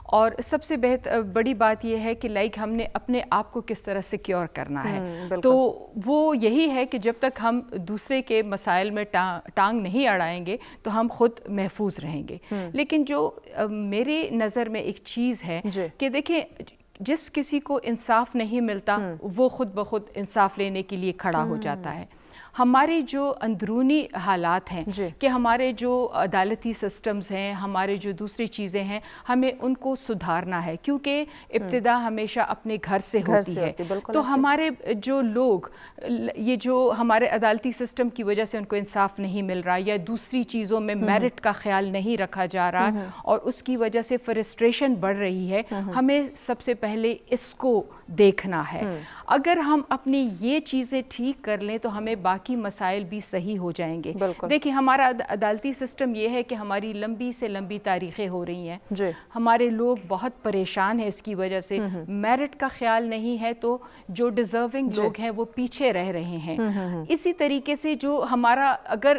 اور سب سے بڑی بات یہ ہے کہ لائک ہم نے اپنے آپ کو کس طرح سیکیور کرنا ہے. تو وہ یہی ہے کہ جب تک ہم دوسرے کے مسائل میں ٹانگ نہیں اڑائیں گے تو ہم خود محفوظ رہیں گے. لیکن جو میرے نظر میں ایک چیز ہے کہ دیکھیں, جس کسی کو انصاف نہیں ملتا وہ خود بخود انصاف لینے کے لیے کھڑا ہو جاتا ہے. ہمارے جو اندرونی حالات ہیں کہ ہمارے جو عدالتی سسٹمز ہیں, ہمارے جو دوسری چیزیں ہیں, ہمیں ان کو سدھارنا ہے, کیونکہ ابتدا ہمیشہ اپنے گھر سے ہوتی ہے. تو ہمارے جو لوگ, یہ جو ہمارے عدالتی سسٹم کی وجہ سے ان کو انصاف نہیں مل رہا, یا دوسری چیزوں میں میرٹ کا خیال نہیں رکھا جا رہا, اور اس کی وجہ سے فرسٹریشن بڑھ رہی ہے, ہمیں سب سے پہلے اس کو دیکھنا ہے. اگر ہم اپنی یہ چیزیں ٹھیک کر لیں تو ہمیں باقی باقی مسائل بھی صحیح ہو جائیں گے.
بالکل.
دیکھیں ہمارا عدالتی سسٹم یہ ہے کہ ہماری لمبی سے لمبی تاریخیں ہو رہی ہیں.
جی.
ہمارے لوگ بہت پریشان ہیں اس کی وجہ سے. میرٹ کا خیال نہیں ہے تو جو ڈیزرونگ لوگ ہیں وہ پیچھے رہ رہے ہیں. اسی طریقے سے جو ہمارا اگر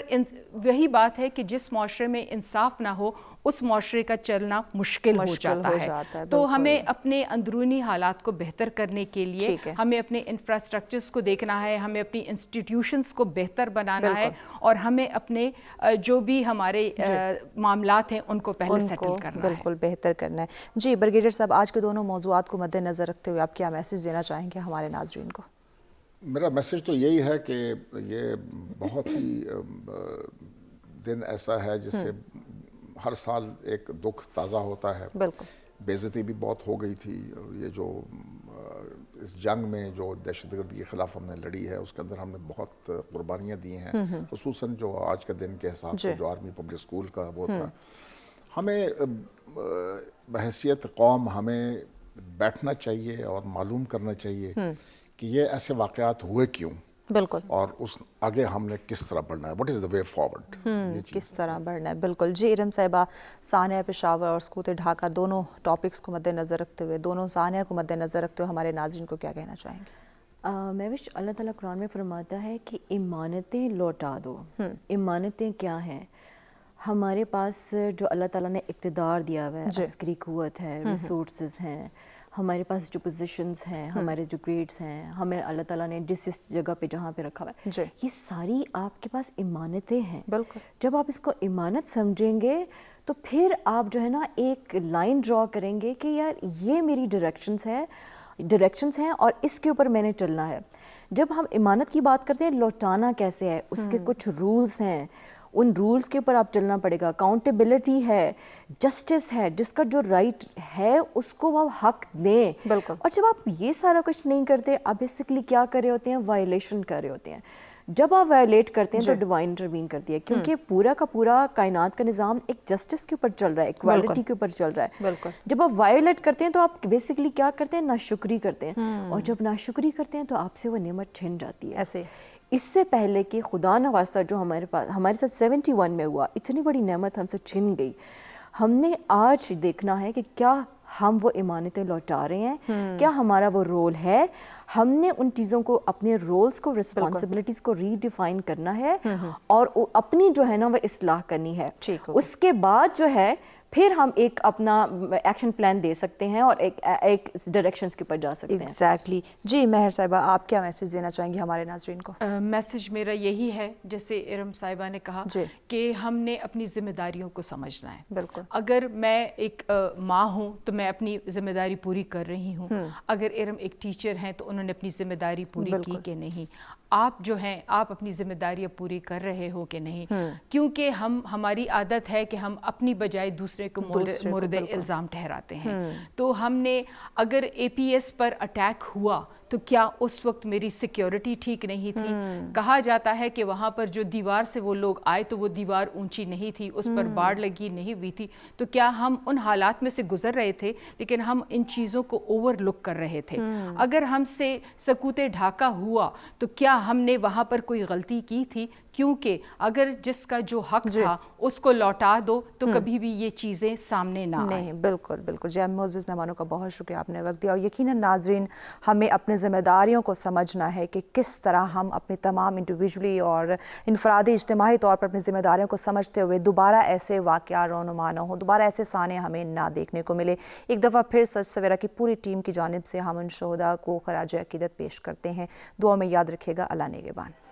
وہی بات ہے کہ جس معاشرے میں انصاف نہ ہو اس معاشرے کا چلنا مشکل ہو جاتا ہے. تو ہمیں اپنے اندرونی حالات کو بہتر کرنے کے لیے ہمیں اپنے انفراسٹرکچرز کو دیکھنا ہے, ہمیں اپنی انسٹیٹیوشنز کو بہتر بنانا ہے, اور ہمیں اپنے جو بھی ہمارے معاملات ہیں ان کو پہلے سیٹل کرنا ہے.
بالکل بہتر کرنا ہے. جی بریگیڈیئر صاحب, آج کے دونوں موضوعات کو مد نظر رکھتے ہوئے آپ کیا میسج دینا چاہیں گے ہمارے ناظرین کو؟
میرا میسج تو یہی ہے کہ یہ بہت ہی دن ایسا ہے جس سے ہر سال ایک دکھ تازہ ہوتا ہے.
بالکل.
بے عزتی بھی بہت ہو گئی تھی. یہ جو اس جنگ میں جو دہشت گردی کے خلاف ہم نے لڑی ہے اس کے اندر ہم نے بہت قربانیاں دی ہیں, خصوصاً جو آج کے دن کے حساب سے جو آرمی پبلک اسکول کا وہ تھا. ہمیں بحیثیت قوم ہمیں بیٹھنا چاہیے اور معلوم کرنا چاہیے کہ یہ ایسے واقعات ہوئے کیوں,
بالکل,
اور اس آگے ہم نے کس طرح بڑھنا ہے, what is the way forward,
کس طرح بڑھنا ہے. بالکل. جی ارم صاحبہ, سانحہ پشاور اور سکوت ڈھاکہ دونوں ٹاپکس کو مد نظر رکھتے ہوئے, دونوں سانحہ کو مد نظر رکھتے ہوئے ہمارے ناظرین کو کیا کہنا چاہیں گے؟
محوش, اللہ تعالیٰ قرآن میں فرماتا ہے کہ امانتیں لوٹا دو. امانتیں کیا ہیں؟ ہمارے پاس جو اللہ تعالیٰ نے اقتدار دیا ہوا ہے, عسکری قوت ہے, ریسورسز ہیں, ہمارے پاس جو پوزیشنز ہیں, ہمارے جو گریڈز ہیں, ہمیں اللہ تعالیٰ نے جس جگہ پہ جہاں پہ رکھا ہوا ہے, یہ ساری آپ کے پاس امانتیں ہیں.
بالکل.
جب آپ اس کو امانت سمجھیں گے تو پھر آپ جو ہے نا ایک لائن ڈرا کریں گے کہ یار یہ میری ڈائریکشنز ہیں اور اس کے اوپر میں نے چلنا ہے. جب ہم امانت کی بات کرتے ہیں, لوٹانا کیسے ہے, اس کے کچھ رولز ہیں, ان رولز کے اوپر آپ چلنا پڑے گا. اکاؤنٹیبلٹی ہے, جسٹس ہے, جس کا جو رائٹ ہے اس کو وہ حق دیں.
بالکل.
اور جب آپ یہ سارا کچھ نہیں کرتے, آپ بیسکلی کیا کر رہے ہوتے ہیں؟ وائلیشن کر رہے ہوتے ہیں. جب آپ وائلیٹ کرتے ہیں تو ڈیوائن انٹروین کرتی ہے, کیونکہ پورا کا پورا کائنات کا نظام ایک جسٹس کے اوپر چل رہا ہے, ایکوالٹی کے اوپر چل رہا ہے.
بالکل.
جب آپ وائلیٹ کرتے ہیں تو آپ بیسکلی کیا کرتے ہیں؟ ناشکری کرتے ہیں, اور جب ناشکری کرتے ہیں تو آپ سے وہ نعمت چھن جاتی ہے.
ایسے
اس سے پہلے کہ خدا نواستہ جو ہمارے ساتھ 71 میں ہوا, اتنی بڑی نعمت ہم سے چھن گئی, ہم نے آج دیکھنا ہے کہ کیا ہم وہ امانتیں لوٹا رہے ہیں, کیا ہمارا وہ رول ہے. ہم نے ان چیزوں کو, اپنے رولز کو, رسپانسبلٹیز کو ری ڈیفائن کرنا ہے, اور اپنی جو ہے نا وہ اصلاح کرنی ہے. اس کے بعد جو ہے پھر ہم ایک اپنا ایکشن پلان دے سکتے ہیں اور ایک ڈائریکشنز کے اوپر جا سکتے ہیں.
ایگزیکٹلی. جی مہر صاحبہ, آپ کیا میسج دینا چاہیں گے ہمارے ناظرین کو؟
میسج میرا یہی ہے, جیسے ارم صاحبہ نے کہا کہ ہم نے اپنی ذمہ داریوں کو سمجھنا ہے.
بالکل.
اگر میں ایک ماں ہوں تو میں اپنی ذمہ داری پوری کر رہی ہوں. اگر ارم ایک ٹیچر ہیں تو انہوں نے اپنی ذمہ داری پوری کی کہ نہیں. آپ جو ہیں, آپ اپنی ذمہ داریاں پوری کر رہے ہو کہ نہیں, کیونکہ ہماری عادت ہے کہ ہم اپنی بجائے دوسرے کو مورد الزام ٹھہراتے ہیں. تو ہم نے اگر اے پی ایس پر اٹیک ہوا تو کیا اس وقت میری سیکیورٹی ٹھیک نہیں تھی؟ کہا جاتا ہے کہ وہاں پر جو دیوار سے وہ لوگ آئے تو وہ دیوار اونچی نہیں تھی, اس پر باڑ لگی نہیں ہوئی تھی. تو کیا ہم ان حالات میں سے گزر رہے تھے لیکن ہم ان چیزوں کو اوور لک کر رہے تھے؟ اگر ہم سے سکوت ڈھاکہ ہوا تو کیا ہم نے وہاں پر کوئی غلطی کی تھی؟ کیونکہ اگر جس کا جو حق تھا اس کو لوٹا دو تو کبھی بھی یہ چیزیں سامنے نہ آئیں.
نہیں, بالکل بالکل. جی معزز مہمانوں کا بہت شکریہ, آپ نے وقت دیا. اور یقیناً ناظرین, ہمیں اپنے ذمہ داریوں کو سمجھنا ہے کہ کس طرح ہم اپنے تمام انڈیویجولی اور انفرادی اجتماعی طور پر اپنی ذمہ داریوں کو سمجھتے ہوئے دوبارہ ایسے واقعات رونما نہ ہوں, دوبارہ ایسے سانحے ہمیں نہ دیکھنے کو ملے. ایک دفعہ پھر سچ سویرا کی پوری ٹیم کی جانب سے ہم ان شہداء کو خراج عقیدت پیش کرتے ہیں. دعا میں یاد رکھیے گا. اللہ نگہبان.